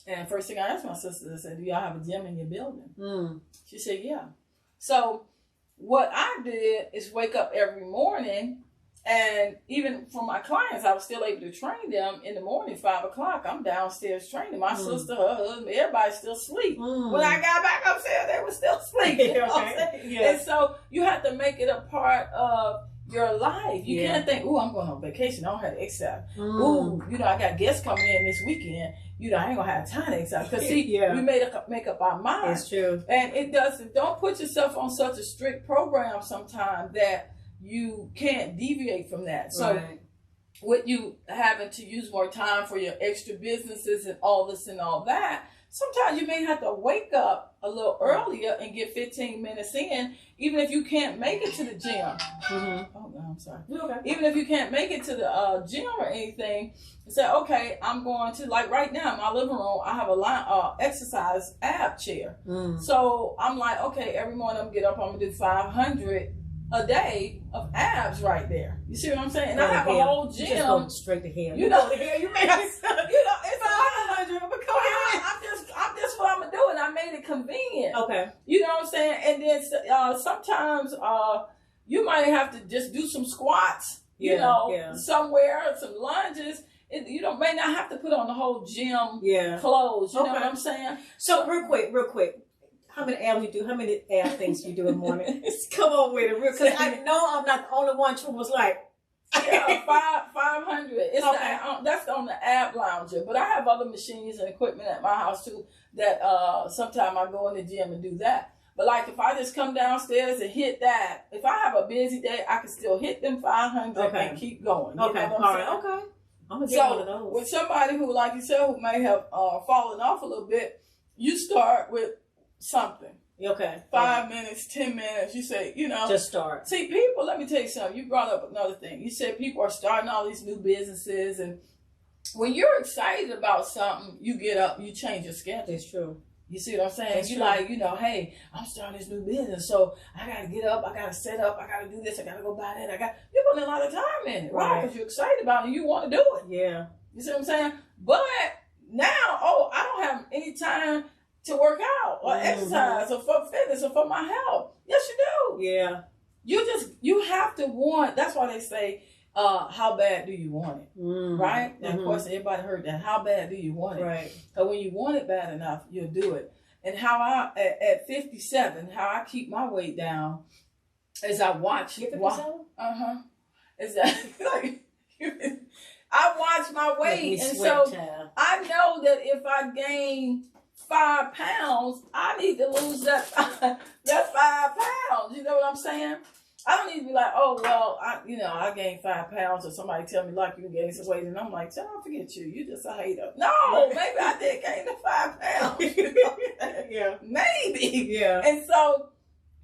Speaker 2: And first thing I asked my sister, I said, do y'all have a gym in your building? She said, yeah. So what I did is wake up every morning, and even for my clients, I was still able to train them in the morning, 5 o'clock. I'm downstairs training. My sister, her husband, everybody's still asleep. When I got back upstairs, they were still asleep. You know what I'm saying? Yeah. And so you have to make it a part of your life. You can't think, ooh, I'm going on vacation. I don't have to exercise. Ooh, you know, I got guests coming in this weekend. You know, I ain't going to have time to exercise. Because, see, we make up our mind.
Speaker 1: That's true.
Speaker 2: And it doesn't, don't put yourself on such a strict program sometimes that you can't deviate from that. So with you having to use more time for your extra businesses and all this and all that, sometimes you may have to wake up a little earlier and get 15 minutes in, even if you can't make it to the gym. Oh, no, I'm sorry. Okay. Even if you can't make it to the gym or anything, say, okay, I'm going to, like right now in my living room, I have a exercise ab chair. So I'm like, okay, every morning I'm get up, I'm going to do 500 a day of abs right there. You see what I'm saying? And I have a whole gym.
Speaker 1: You just go straight to hell.
Speaker 2: You know, you may have, it's 500. I'm just what I'm gonna do, and I made it convenient. Okay. You know what I'm saying? And then sometimes you might have to just do some squats. You know, somewhere, some lunges. You may not have to put on the whole gym clothes. You know what I'm saying?
Speaker 1: So real quick. How many abs you do? How many ab things you do in the morning? Come on with it, because I know I'm not the only one who was like,
Speaker 2: 500. It's that's on the ab lounger, but I have other machines and equipment at my house too. That sometimes I go in the gym and do that. But like if I just come downstairs and hit that, if I have a busy day, I can still hit them 500 and keep going.
Speaker 1: Okay, all right, okay. I'm gonna get one of those.
Speaker 2: With somebody who, like you said, who may have fallen off a little bit, you start with something.
Speaker 1: Okay.
Speaker 2: 5 minutes, 10 minutes. You say, you know.
Speaker 1: Just start.
Speaker 2: See, people, let me tell you something. You brought up another thing. You said people are starting all these new businesses. And when you're excited about something, you get up, you change your schedule.
Speaker 1: It's true.
Speaker 2: You see what I'm saying? You're like, you know, hey, I'm starting this new business. So I got to get up. I got to set up. I got to do this. I got to go buy that. You're putting a lot of time in it. Right? Because you're excited about it and you want to do it.
Speaker 1: Yeah.
Speaker 2: You see what I'm saying? But now, I don't have any time to work out or exercise or for fitness or for my health. Yes, you do.
Speaker 1: Yeah.
Speaker 2: You have to want, that's why they say, how bad do you want it? Right? And of course, everybody heard that. How bad do you want it?
Speaker 1: Right.
Speaker 2: So when you want it bad enough, you'll do it. And how at 57, how I keep my weight down is I watch.
Speaker 1: You're 57?
Speaker 2: Is that like, I watch my weight. And so I know that if I gain 5 pounds, I need to lose that 5 pounds. You know what I'm saying? I don't need to be like, oh, well, I gained 5 pounds, or somebody tell me, like, you gained some weight, and I'm like, don't forget you. You just a hater. No, maybe I did gain the 5 pounds. You know?
Speaker 1: Yeah.
Speaker 2: Maybe.
Speaker 1: Yeah.
Speaker 2: And so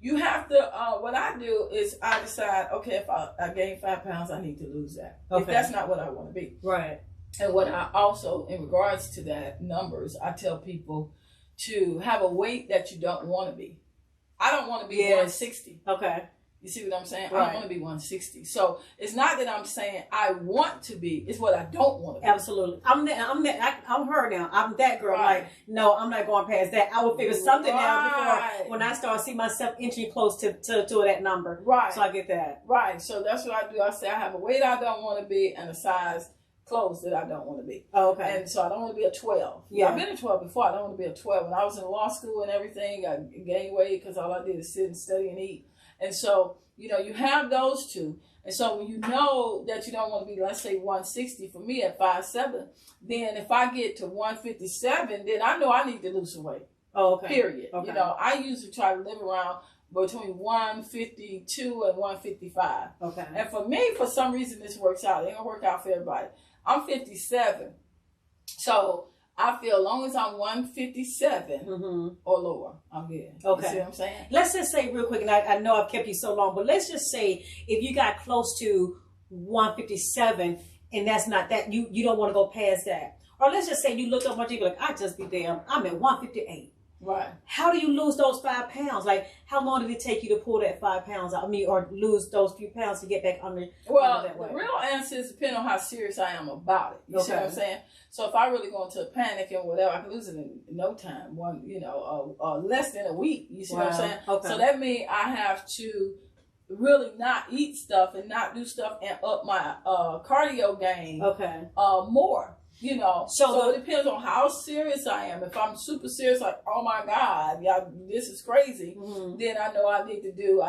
Speaker 2: you have to, what I do is I decide, okay, if I gain 5 pounds, I need to lose that. Okay. If that's not what I want to be.
Speaker 1: Right.
Speaker 2: And what I also, in regards to that numbers, I tell people to have a weight that you don't want to be. I don't want to be 160. Okay. You see what I'm saying? Right. I don't want to be 160. So it's not that I'm saying I want to be. It's what I don't want to be.
Speaker 1: Absolutely. I'm her now. I'm that girl. Right. Like, no, I'm not going past that. I will figure something out before when I start seeing myself inching close to that number. Right. So I get that.
Speaker 2: Right. So that's what I do. I say I have a weight I don't want to be and a size clothes that I don't want to be.
Speaker 1: Oh, okay.
Speaker 2: And so I don't want to be a 12. Yeah. I've been a 12 before. I don't want to be a 12. When I was in law school and everything, I gained weight because all I did is sit and study and eat. And so, you have those two. And so when you know that you don't want to be, let's say 160 for me at 5'7", then if I get to 157, then I know I need to lose some weight. Oh, okay. Period. Okay. I usually try to live around between 152 and 155. Okay. And for me, for some reason, this works out. It ain't gonna work out for everybody. I'm 57. So I feel as long as I'm 157 or lower, I'm good. Okay. You see what I'm saying?
Speaker 1: Let's just say real quick, and I know I've kept you so long, but let's just say if you got close to 157 and that's not that, you don't want to go past that. Or let's just say you look up much, you're like, I just be damn, I'm at 158.
Speaker 2: Right.
Speaker 1: How do you lose those 5 pounds? Like, how long did it take you to pull that 5 pounds out? I mean, or lose those few pounds to get back under?
Speaker 2: Well,
Speaker 1: under that way?
Speaker 2: The real answer is depending on how serious I am about it. You see what I'm saying? So if I really go into a panic and whatever, I can lose it in no time. Less than a week. You see what I'm saying?
Speaker 1: Okay.
Speaker 2: So that means I have to really not eat stuff and not do stuff and up my cardio game.
Speaker 1: Okay.
Speaker 2: More. So
Speaker 1: it
Speaker 2: depends on how serious I am. If I'm super serious, like, oh my God, yeah, this is crazy, then I know I need to do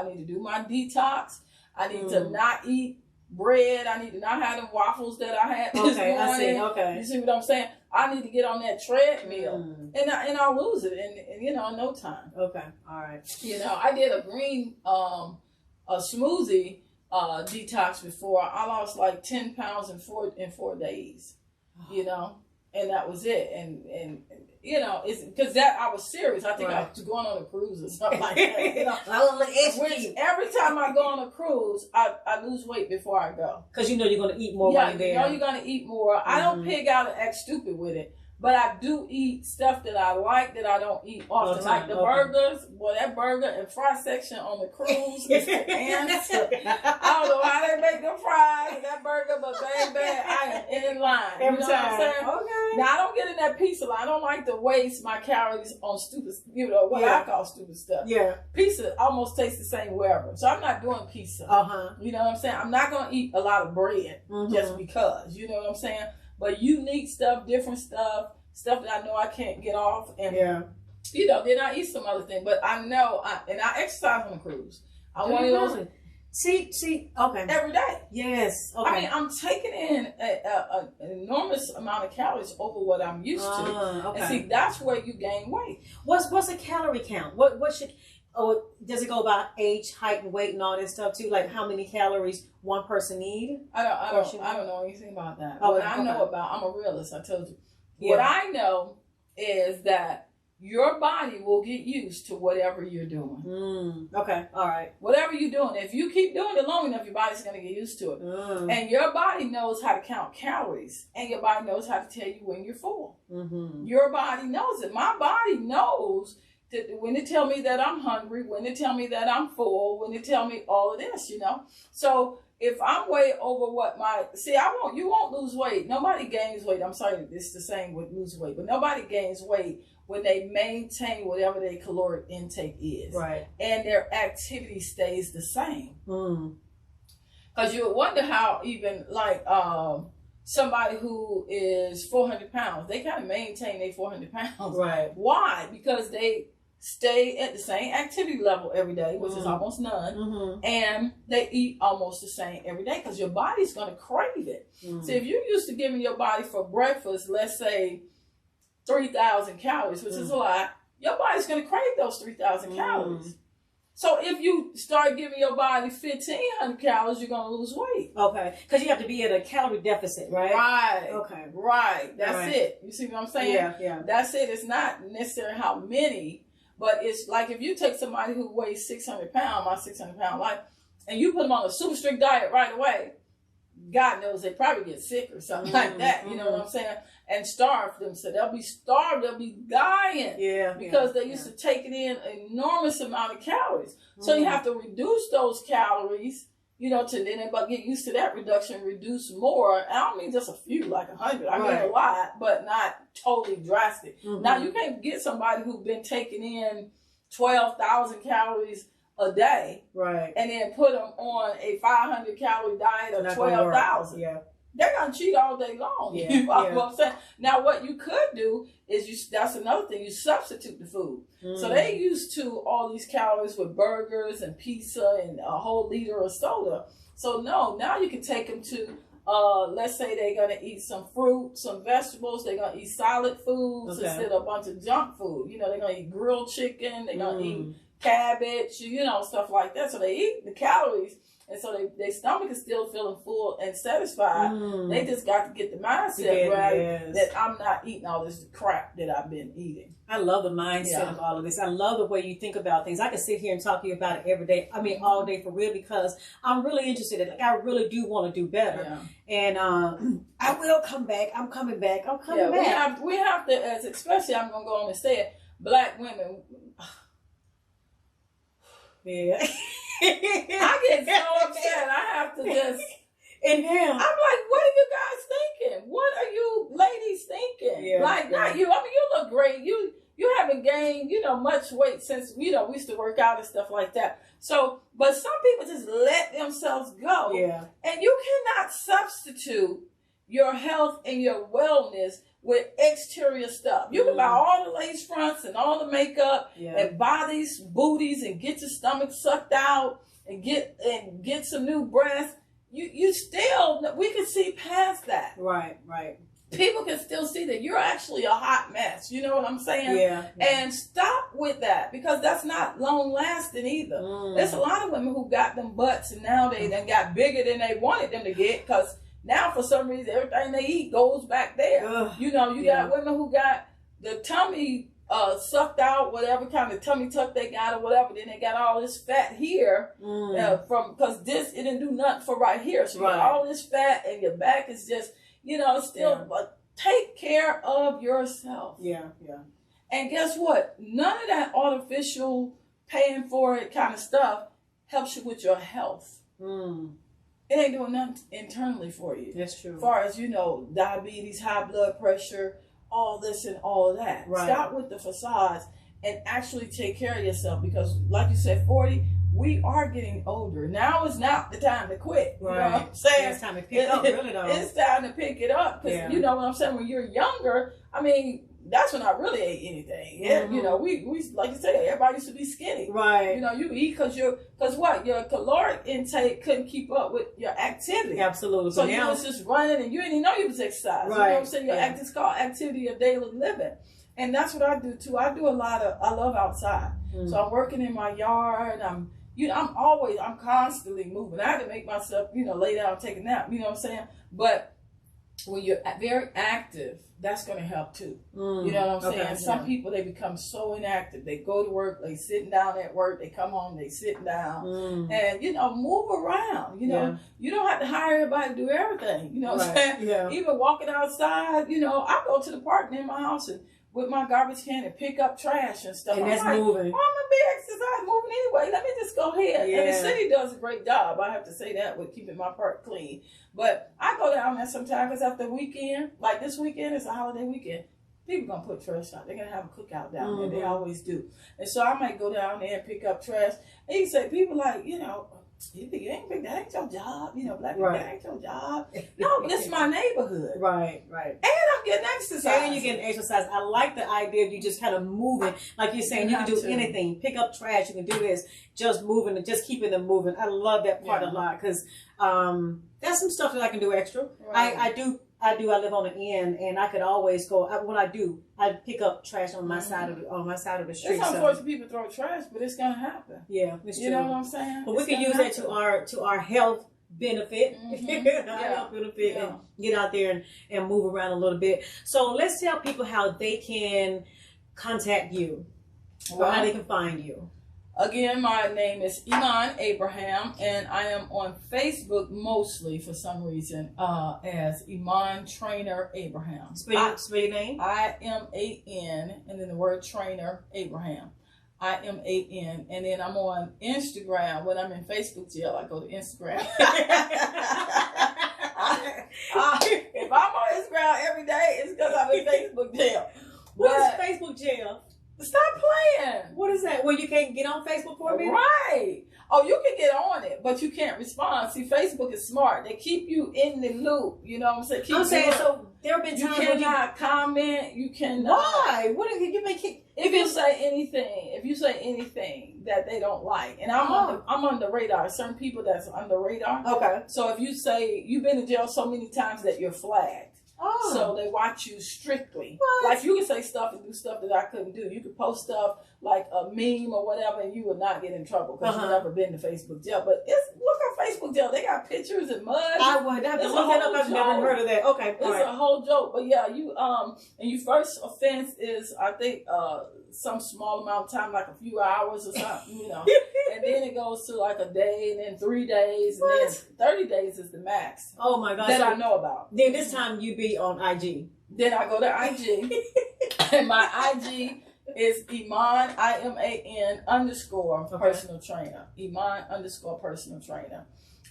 Speaker 2: my detox. I need to not eat bread. I need to not have them waffles that I had this morning.
Speaker 1: I see. Okay.
Speaker 2: You see what I'm saying? I need to get on that treadmill and I'll lose it in no time.
Speaker 1: Okay. All right.
Speaker 2: I did a green a smoothie detox before. I lost like 10 pounds in 4 days. And that was it. And it's because that I was serious. I think I was going on a cruise or something like that. Which every time I go on a cruise, I lose weight before I go.
Speaker 1: Because you're going to eat more while you're there.
Speaker 2: You're going to eat more. I don't pig out and act stupid with it. But I do eat stuff that I like that I don't eat often. Like the burgers. Boy, that burger and fry section on the cruise is the answer. I don't know how they make them fries and that burger, but baby, I am in line.
Speaker 1: Every time.
Speaker 2: What I'm saying?
Speaker 1: Okay.
Speaker 2: Now, I don't get in that pizza line. I don't like to waste my calories on stupid, what I call stupid stuff.
Speaker 1: Yeah.
Speaker 2: Pizza almost tastes the same wherever. So I'm not doing pizza. You know what I'm saying? I'm not going to eat a lot of bread just because. You know what I'm saying? But unique stuff, different stuff that I know I can't get off. And, then I eat some other thing. But I know, and I exercise on the cruise. I want to
Speaker 1: See, okay.
Speaker 2: Every day.
Speaker 1: Yes. Okay.
Speaker 2: I mean, I'm taking in an enormous amount of calories over what I'm used to.
Speaker 1: Okay.
Speaker 2: And see, that's where you gain weight.
Speaker 1: What's a calorie count? What should... Oh, does it go by age, height, and weight, and all that stuff too? Like how many calories one person need?
Speaker 2: I don't know anything about that.
Speaker 1: Okay,
Speaker 2: What I know about, I'm a realist. I told you. What I know is that your body will get used to whatever you're doing.
Speaker 1: Okay, all right.
Speaker 2: Whatever you're doing, if you keep doing it long enough, your body's going to get used to it. And your body knows how to count calories, and your body knows how to tell you when you're full. Your body knows it. My body knows when they tell me that I'm hungry, when they tell me that I'm full, when they tell me all of this, So if I'm way over you won't lose weight. Nobody gains weight. I'm sorry, it's the same with losing weight, but nobody gains weight when they maintain whatever their caloric intake is.
Speaker 1: Right.
Speaker 2: And their activity stays the same. Because you would wonder how even like somebody who is 400 pounds, they kind of maintain their 400 pounds.
Speaker 1: Right.
Speaker 2: Why? Because they stay at the same activity level every day, which is almost none, and they eat almost the same every day because your body's going to crave it. So if you're used to giving your body for breakfast, let's say 3,000 calories, which is a lot, your body's going to crave those 3,000 calories. So if you start giving your body 1,500 calories, you're going to lose weight.
Speaker 1: Okay. Because you have to be at a calorie deficit, right?
Speaker 2: Right.
Speaker 1: Okay.
Speaker 2: Right. That's it. You see what I'm saying?
Speaker 1: Yeah.
Speaker 2: That's it. It's not necessarily how many, but it's like if you take somebody who weighs 600 pounds, my 600 pound life, and you put them on a super strict diet right away, God knows they probably get sick or something like that. You know what I'm saying? And starve them. So they'll be starved. They'll be dying. Because they used to take it in an enormous amount of calories. So you have to reduce those calories, to then get used to that reduction, reduce more. And I don't mean just a few, like 100. I mean a lot, but not totally drastic. Now, you can't get somebody who's been taking in 12,000 calories a day, and then put them on a 500 calorie diet of 12,000. They're gonna cheat all day long. You know what I'm saying? Now, what you could do is that's another thing. You substitute the food. So they used to all these calories with burgers and pizza and a whole liter of soda. So no, now you can take them to. Let's say they're gonna eat some fruit, some vegetables. They're gonna eat solid foods instead of a bunch of junk food. They're gonna eat grilled chicken. They're gonna eat cabbage, stuff like that. So they eat the calories, and so their stomach is still feeling full and satisfied. They just got to get the mindset right that I'm not eating all this crap that I've been eating.
Speaker 1: I love the mindset of all of this. I love the way you think about things. I can sit here and talk to you about it every day. I mean, all day for real, because I'm really interested in it. Like, I really do want to do better. And I will come back. I'm coming back. I'm coming back.
Speaker 2: We have to, especially I'm going to go on and say it, black women.
Speaker 1: Yeah.
Speaker 2: I get so upset. I have to just
Speaker 1: inhale.
Speaker 2: I'm like, what are you guys thinking? What are you ladies thinking?
Speaker 1: Yeah,
Speaker 2: like, not you. I mean, you look great. You haven't gained, much weight since, we used to work out and stuff like that. So, but some people just let themselves go.
Speaker 1: Yeah.
Speaker 2: And you cannot substitute your health and your wellness with exterior stuff. You can buy all the lace fronts and all the makeup and buy these booties and get your stomach sucked out and get some new breasts. You still, we can see past that.
Speaker 1: Right.
Speaker 2: People can still see that you're actually a hot mess. You know what I'm saying?
Speaker 1: Yeah.
Speaker 2: And stop with that, because that's not long lasting either. There's a lot of women who got them butts and now they done got bigger than they wanted them to get, because now for some reason everything they eat goes back there. You got women who got the tummy sucked out, whatever kind of tummy tuck they got or whatever. Then they got all this fat here because it didn't do nothing for right here. So you got all this fat and your back is just, still. But take care of yourself.
Speaker 1: Yeah.
Speaker 2: And guess what? None of that artificial paying for it kind of stuff helps you with your health. It ain't doing nothing internally for you.
Speaker 1: That's true.
Speaker 2: As far as, diabetes, high blood pressure, all this and all of that.
Speaker 1: Right.
Speaker 2: Stop with the facades and actually take care of yourself, because like you said, 40, we are getting older. Now is not the time to quit. You know what I'm saying?
Speaker 1: It's time to pick up, really, though.
Speaker 2: It's time to pick it up. Because you know what I'm saying? When you're younger, I mean, that's when I really ate anything. Yeah, we like you said, everybody used to be skinny.
Speaker 1: Right.
Speaker 2: You eat because your caloric intake couldn't keep up with your activity.
Speaker 1: Absolutely.
Speaker 2: So you was just running and you didn't even know you was exercising.
Speaker 1: Right.
Speaker 2: You know what I'm saying? It's called activity of daily living. And that's what I do too. I love outside. So I'm working in my yard. I'm constantly moving. I had to make myself, lay down and take a nap. You know what I'm saying? But when you're very active, that's going to help too. You know what I'm saying? Some people, they become so inactive. They go to work, they sitting down at work, they come home, they sitting down. And, move around. You don't have to hire everybody to do everything. You know what I'm saying? Yeah. Even walking outside, I go to the park near my house and with my garbage can and pick up trash and stuff.
Speaker 1: And that's
Speaker 2: like,
Speaker 1: moving.
Speaker 2: Well, I'm going to be exercising, moving anyway. Let me just go ahead. Yeah. And the city does a great job. I have to say that with keeping my park clean. But I go down there sometimes because after the weekend, like this weekend, it's a holiday weekend, people going to put trash out. They're going to have a cookout down there. They always do. And so I might go down there and pick up trash. And you say, people like, you think that ain't your job, black people, that ain't your job. No, but it's my neighborhood.
Speaker 1: Right.
Speaker 2: And I'm getting exercise.
Speaker 1: And you're getting exercise. I like the idea of you just kind of moving. Like you're saying, you can do anything. Pick up trash, you can do this. Just moving and just keeping them moving. I love that part a lot because that's some stuff that I can do extra. Right. I do. I live on the end, and I could always go. I pick up trash on my side of the street.
Speaker 2: It's unfortunate people throw trash, but it's gonna happen.
Speaker 1: Yeah, it's true.
Speaker 2: You know what I'm saying?
Speaker 1: But we can use that to our health benefit, health benefit, and get out there and move around a little bit. So let's tell people how they can contact you, or how they can find you.
Speaker 2: Again, my name is Iman Abraham, and I am on Facebook mostly for some reason as Iman Trainer Abraham.
Speaker 1: Spell your name?
Speaker 2: I-M-A-N, and then the word Trainer Abraham. I-M-A-N, and then I'm on Instagram. When I'm in Facebook jail, I go to Instagram. If I'm on Instagram every day, it's because I'm in Facebook jail.
Speaker 1: What is Facebook jail?
Speaker 2: Stop playing.
Speaker 1: What is that? Well, you can't get on Facebook for me?
Speaker 2: Right. Oh, you can get on it, but you can't respond. See, Facebook is smart. They keep you in the loop. You know what I'm saying?
Speaker 1: So there have been times
Speaker 2: you cannot comment. You cannot.
Speaker 1: Why? What if you make it?
Speaker 2: If you say anything that they don't like, and I'm on the radar. Certain people that's on the radar.
Speaker 1: Okay.
Speaker 2: So if you say you've been in jail so many times that you're flagged.
Speaker 1: Oh.
Speaker 2: So they watch you strictly.
Speaker 1: What?
Speaker 2: Like you can say stuff and do stuff that I couldn't do. You could post stuff like a meme or whatever, and you would not get in trouble because you've never been to Facebook jail. But look at Facebook jail. They got pictures and mud.
Speaker 1: I would have to look that up. I've never heard of that. Okay,
Speaker 2: it's a whole joke. But yeah, you and your first offense is I think some small amount of time, like a few hours or something, and then it goes to like a day, and then 3 days, and then 30 days is the max.
Speaker 1: Oh my gosh!
Speaker 2: That I know about.
Speaker 1: Then this time you be on IG.
Speaker 2: Then I go to IG, and my IG It's Iman, IMAN _ personal trainer. Iman _ personal trainer.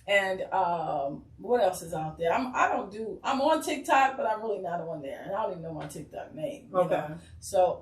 Speaker 2: And what else is out there? I'm on TikTok, but I'm really not on there, and I don't even know my TikTok name.
Speaker 1: Okay.
Speaker 2: Know? So,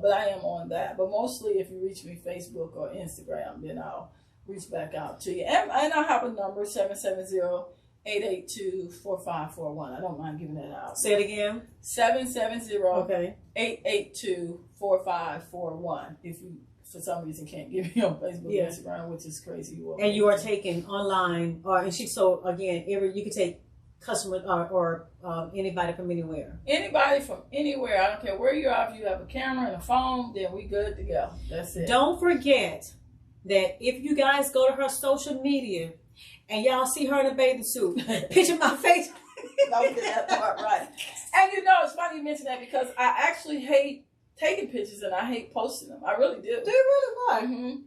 Speaker 2: but I am on that. But mostly, if you reach me Facebook or Instagram, then I'll reach back out to you. And I have a number 770-882-4541. I don't mind giving that out.
Speaker 1: Say it again.
Speaker 2: 770-882-4541. If you, for some reason, can't get me on Facebook and Instagram, which is crazy.
Speaker 1: And you are taking online, and so again, you can take customers or anybody from anywhere.
Speaker 2: Anybody from anywhere. I don't care where you are. If you have a camera and a phone, then we good to go. That's it.
Speaker 1: Don't forget that if you guys go to her social media and y'all see her in a bathing suit, picture my face.
Speaker 2: Don't get that part right. And it's funny you mention that because I actually hate taking pictures and I hate posting them. I really do.
Speaker 1: Do you really? Why?
Speaker 2: Mm-hmm.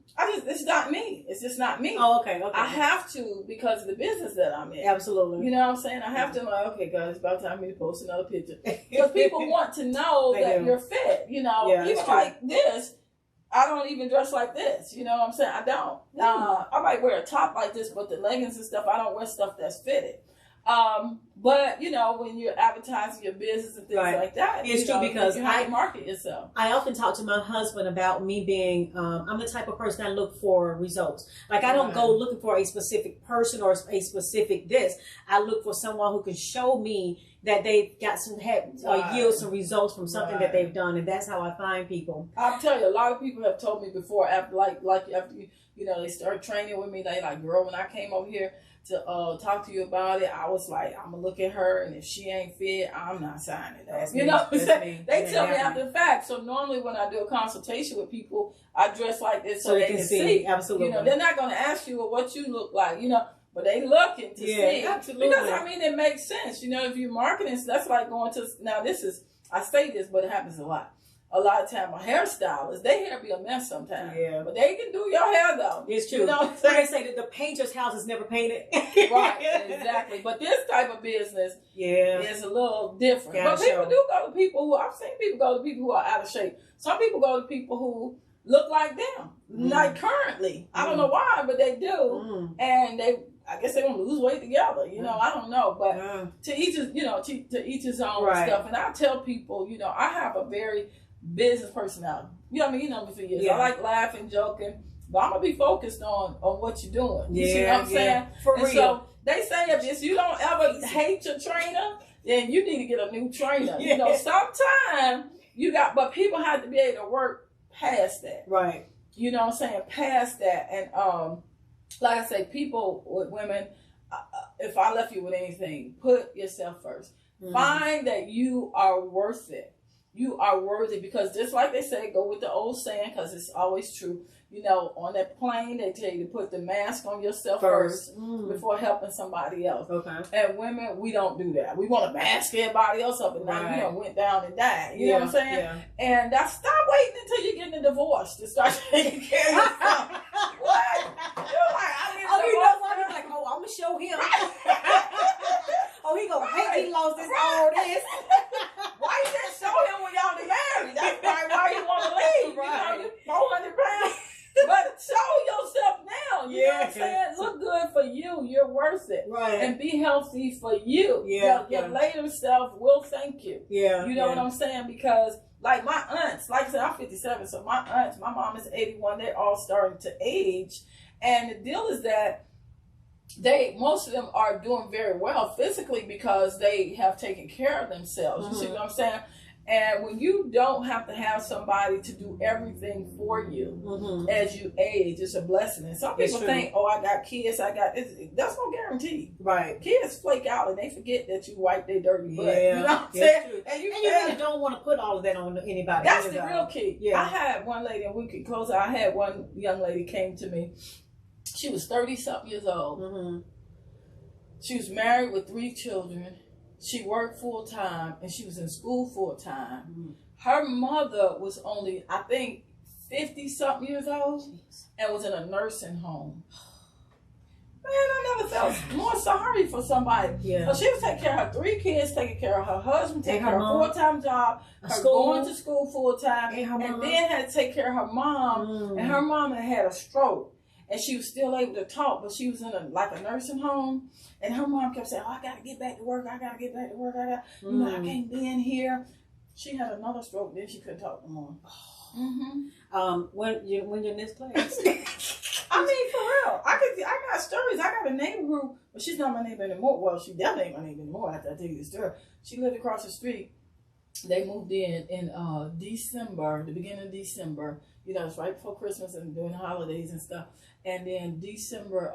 Speaker 2: It's not me. It's just not me.
Speaker 1: Oh, okay.
Speaker 2: I have to because of the business that I'm in.
Speaker 1: Absolutely.
Speaker 2: You know what I'm saying? I have to. I'm like, okay, guys, it's about time for me to post another picture because people want to know that you're fit. Even like this. I don't even dress like this. You know what I'm saying? I don't. I might wear a top like this, but the leggings and stuff, I don't wear stuff that's fitted. But when you're advertising your business and things like that,
Speaker 1: it's true because
Speaker 2: you have to market yourself.
Speaker 1: I often talk to my husband about me being, I'm the type of person I look for results. Like I don't go looking for a specific person or a specific this. I look for someone who can show me that they've got yield some results from something that they've done, and that's how I find people.
Speaker 2: I'll tell you, a lot of people have told me before after they started training with me. They like, girl, when I came over here to talk to you about it, I was like, I'm gonna look at her, and if she ain't fit, I'm not signing up. They tell me after the fact. So normally when I do a consultation with people, I dress like this so they can see.
Speaker 1: Absolutely.
Speaker 2: They're not gonna ask you what you look like. But they looking to see.
Speaker 1: Absolutely.
Speaker 2: Because it makes sense. If you're marketing, that's like going to I say this, but it happens a lot. A lot of time, my hairstylist, their hair be a mess sometimes.
Speaker 1: Yeah.
Speaker 2: But they can do your hair though.
Speaker 1: It's true. They say that the painter's house is never painted.
Speaker 2: Right, exactly. But this type of business is a little different. But people do go to people I've seen people go to people who are out of shape. Some people go to people who look like them, like currently. I don't know why, but they do. And I guess they want to lose weight together. I don't know, but to each his, to each his own stuff. And I tell people, I have a very business personality. You know me for years. I like laughing, joking, but I'm gonna be focused on what you're doing. You see what I'm saying?
Speaker 1: For real.
Speaker 2: So they say if you don't ever hate your trainer, then you need to get a new trainer. Sometimes but people have to be able to work past that.
Speaker 1: Right.
Speaker 2: You know what I'm saying? Past that. And like I say, people with women, if I left you with anything, put yourself first. Find that you are worth it. You are worthy, because just like they say, go with the old saying, because it's always true. On that plane, they tell you to put the mask on yourself first before helping somebody else. Okay. And women, we don't do that. We want to mask everybody else up, and now you went down and died. You know what I'm saying? Yeah. And stop waiting until you're getting a divorce to start taking care of yourself. What? You're like,
Speaker 1: I'm gonna show him. He gonna hate he lost all this.
Speaker 2: Why you didn't show him when y'all been married? That's probably why you want to leave.
Speaker 1: Right.
Speaker 2: You're 400 pounds. But show yourself now. You know what I'm saying? Look good for you. You're worth it.
Speaker 1: Right.
Speaker 2: And be healthy for you. Your later self will thank you. Yeah. You know what I'm saying? Because like my aunts, like I said, I'm 57, so my aunts, my mom is 81, they're all starting to age. And the deal is that most of them are doing very well physically because they have taken care of themselves. You see what I'm saying? And when you don't have to have somebody to do everything for you as you age, it's a blessing. And some people think, I got kids, that's no guarantee. Right. Kids flake out and they forget that you wipe their dirty butt. You know what I'm saying?
Speaker 1: And you really don't want to put all of that on anybody.
Speaker 2: That's the real key. Yeah. I had one lady, and we could close out. I had one young lady came to me. She was 30-something years old. She was married with 3 children. She worked full time, and she was in school full time. Her mother was only, I think, 50-something years old, and was in a nursing home. I never felt more sorry for somebody.
Speaker 1: Yeah.
Speaker 2: So she was taking care of her 3 kids, taking care of her husband, taking care of her full-time job, her going to school full-time, and then had to take care of her mom. And her mom had a stroke. And she was still able to talk, but she was in a nursing home. And her mom kept saying, "Oh, I got to get back to work. I got to get back to work. I can't be in here." She had another stroke, then she couldn't talk no more.
Speaker 1: When your next class?
Speaker 2: I mean, for real. I got stories. I got a neighbor who, but she's not my neighbor anymore. Well, she definitely ain't my neighbor anymore after I tell you the story. She lived across the street. They moved in December, the beginning of December. It's right before Christmas and during the holidays and stuff. And then December,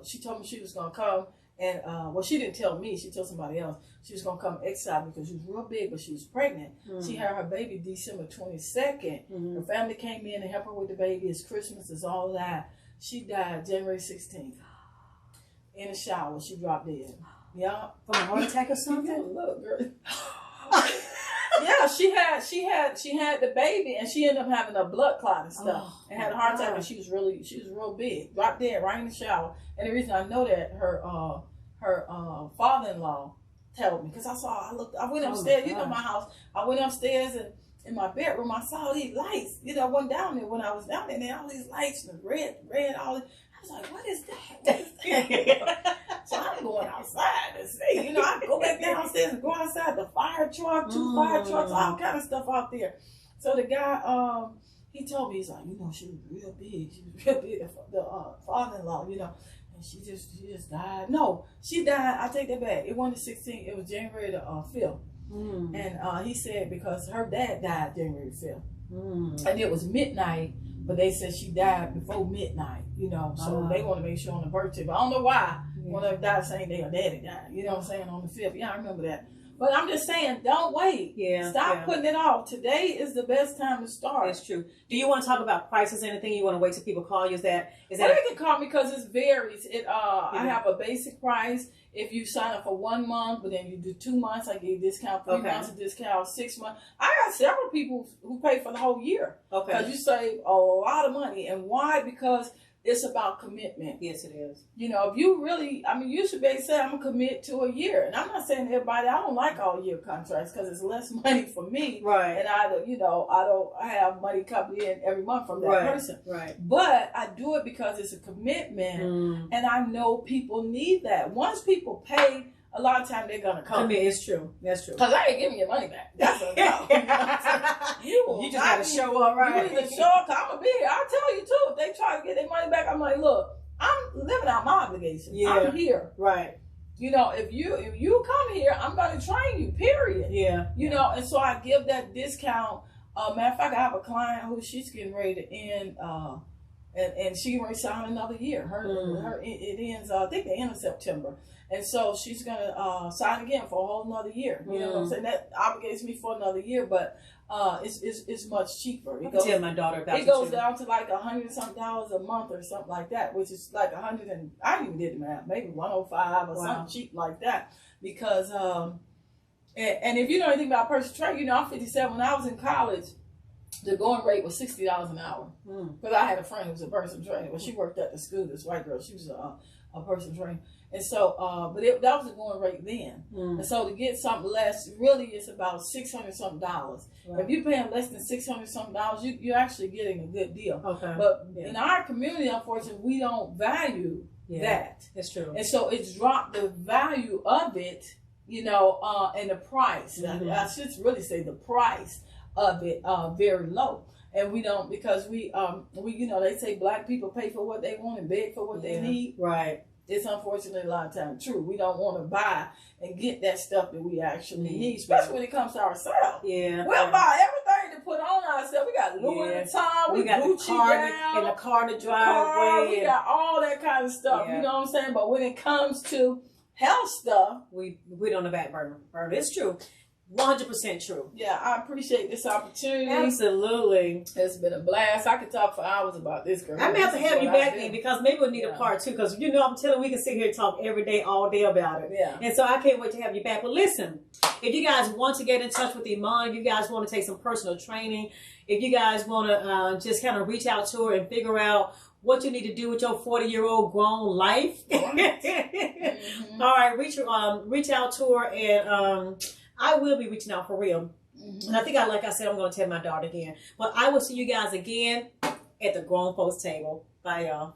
Speaker 2: she told me she was going to come. And, she didn't tell me. She told somebody else. She was going to come exile because she was real big, but she was pregnant. She had her baby December 22nd. Her family came in and helped her with the baby. It's Christmas. It's all that. She died January 16th. In a shower. She dropped dead. Yeah.
Speaker 1: From a heart attack or something?
Speaker 2: Look, girl. Yeah, she had the baby, and she ended up having a blood clot and stuff, and had a heart attack. And she was real big, dropped dead right in the shower. And the reason I know that her father-in-law told me, because I went upstairs. My house. I went upstairs and in my bedroom I saw all these lights. I went down there when I was down there, and all these lights and red, all. I was like, what is that? So I'm going outside to see. I go back downstairs and go outside. The fire truck, 2 fire trucks, all kind of stuff out there. So the guy, he told me, he's like, she was real big. She was real big. The father-in-law, and she just died. No, she died. I take that back. It wasn't the 16th. It was January the 5th. And he said because her dad died January 5th, and it was midnight. But they said she died before midnight, so they want to make sure on the birthday. But I don't know why. One of them died the same day her daddy died, what I'm saying, on the 5th. Yeah, I remember that. But I'm just saying, don't wait. Stop putting it off. Today is the best time to start.
Speaker 1: That's true. Do you want to talk about prices or anything? You want to wait till people call you? Is that?
Speaker 2: Well, they can call me because it varies. I have a basic price. If you sign up for 1 month, but then you do 2 months, I give you a discount, 3 months a discount, 6 months. I got several people who pay for the whole year. Okay. Because you save a lot of money. And why? Because it's about commitment.
Speaker 1: Yes, it is.
Speaker 2: If you really, you should be able to say, I'm going to commit to a year. And I'm not saying to everybody, I don't like all year contracts because it's less money for me.
Speaker 1: Right.
Speaker 2: And I don't have money coming in every month from that person.
Speaker 1: Right.
Speaker 2: But I do it because it's a commitment. And I know people need that. Once people pay, a lot of time they're going to come.
Speaker 1: It's true. That's true.
Speaker 2: Because I ain't giving your money back. That's a no. You just got to show up, right? You need to show up. I'm going to be here. I'll tell you, too. If they try to get their money back, I'm like, look, I'm living out my obligation. Yeah. I'm here.
Speaker 1: Right.
Speaker 2: If you come here, I'm going to train you, period. Yeah. And so I give that discount. Matter of fact, I have a client who she's getting ready to end, and she can sign another year. It ends, I think, the end of September. And so she's going to sign again for a whole nother year. You know what I'm saying? That obligates me for another year, but it's much cheaper.
Speaker 1: I tell my daughter about it.
Speaker 2: It goes down to like $100-something a month or something like that, which is like I even did the math, maybe 105 or something cheap like that. Because, and if you know anything about personal training, I'm 57. When I was in college, the going rate was $60 an hour. Because I had a friend who was a personal trainer. Well, she worked at the school, this white girl. She was a personal trainer. And so, but that was the going rate then. And so to get something less, really it's about $600-something. Right. If you're paying less than $600-something, you're actually getting a good deal. Okay. But in our community, unfortunately, we don't value that.
Speaker 1: That's true.
Speaker 2: And so it's dropped the value of it, and the price. I should really say the price of it very low. And we don't, because we they say black people pay for what they want and beg for what they need. Right. It's unfortunately a lot of times true. We don't want to buy and get that stuff that we actually need, especially when it comes to ourselves. Yeah. We'll buy everything to put on ourselves. We got Louis Vuitton, we got Gucci the car in the car to drive. We got all that kind of stuff. Yeah. You know what I'm saying? But when it comes to health stuff,
Speaker 1: we don't have back burner. It's true. 100% true.
Speaker 2: Yeah, I appreciate this opportunity.
Speaker 1: Absolutely.
Speaker 2: It's been a blast. I could talk for hours about this, girl.
Speaker 1: I may have to have you back then because maybe we'll need a part two because, I'm telling you, we can sit here and talk every day, all day about it. Yeah. And so I can't wait to have you back. But listen, if you guys want to get in touch with Iman, if you guys want to take some personal training, if you guys want to just kind of reach out to her and figure out what you need to do with your 40-year-old grown life.
Speaker 2: Mm-hmm.
Speaker 1: All right, reach out to her, and I will be reaching out for real. Mm-hmm. And I think like I said, I'm going to tell my daughter again. But I will see you guys again at the grown folks table. Bye, y'all.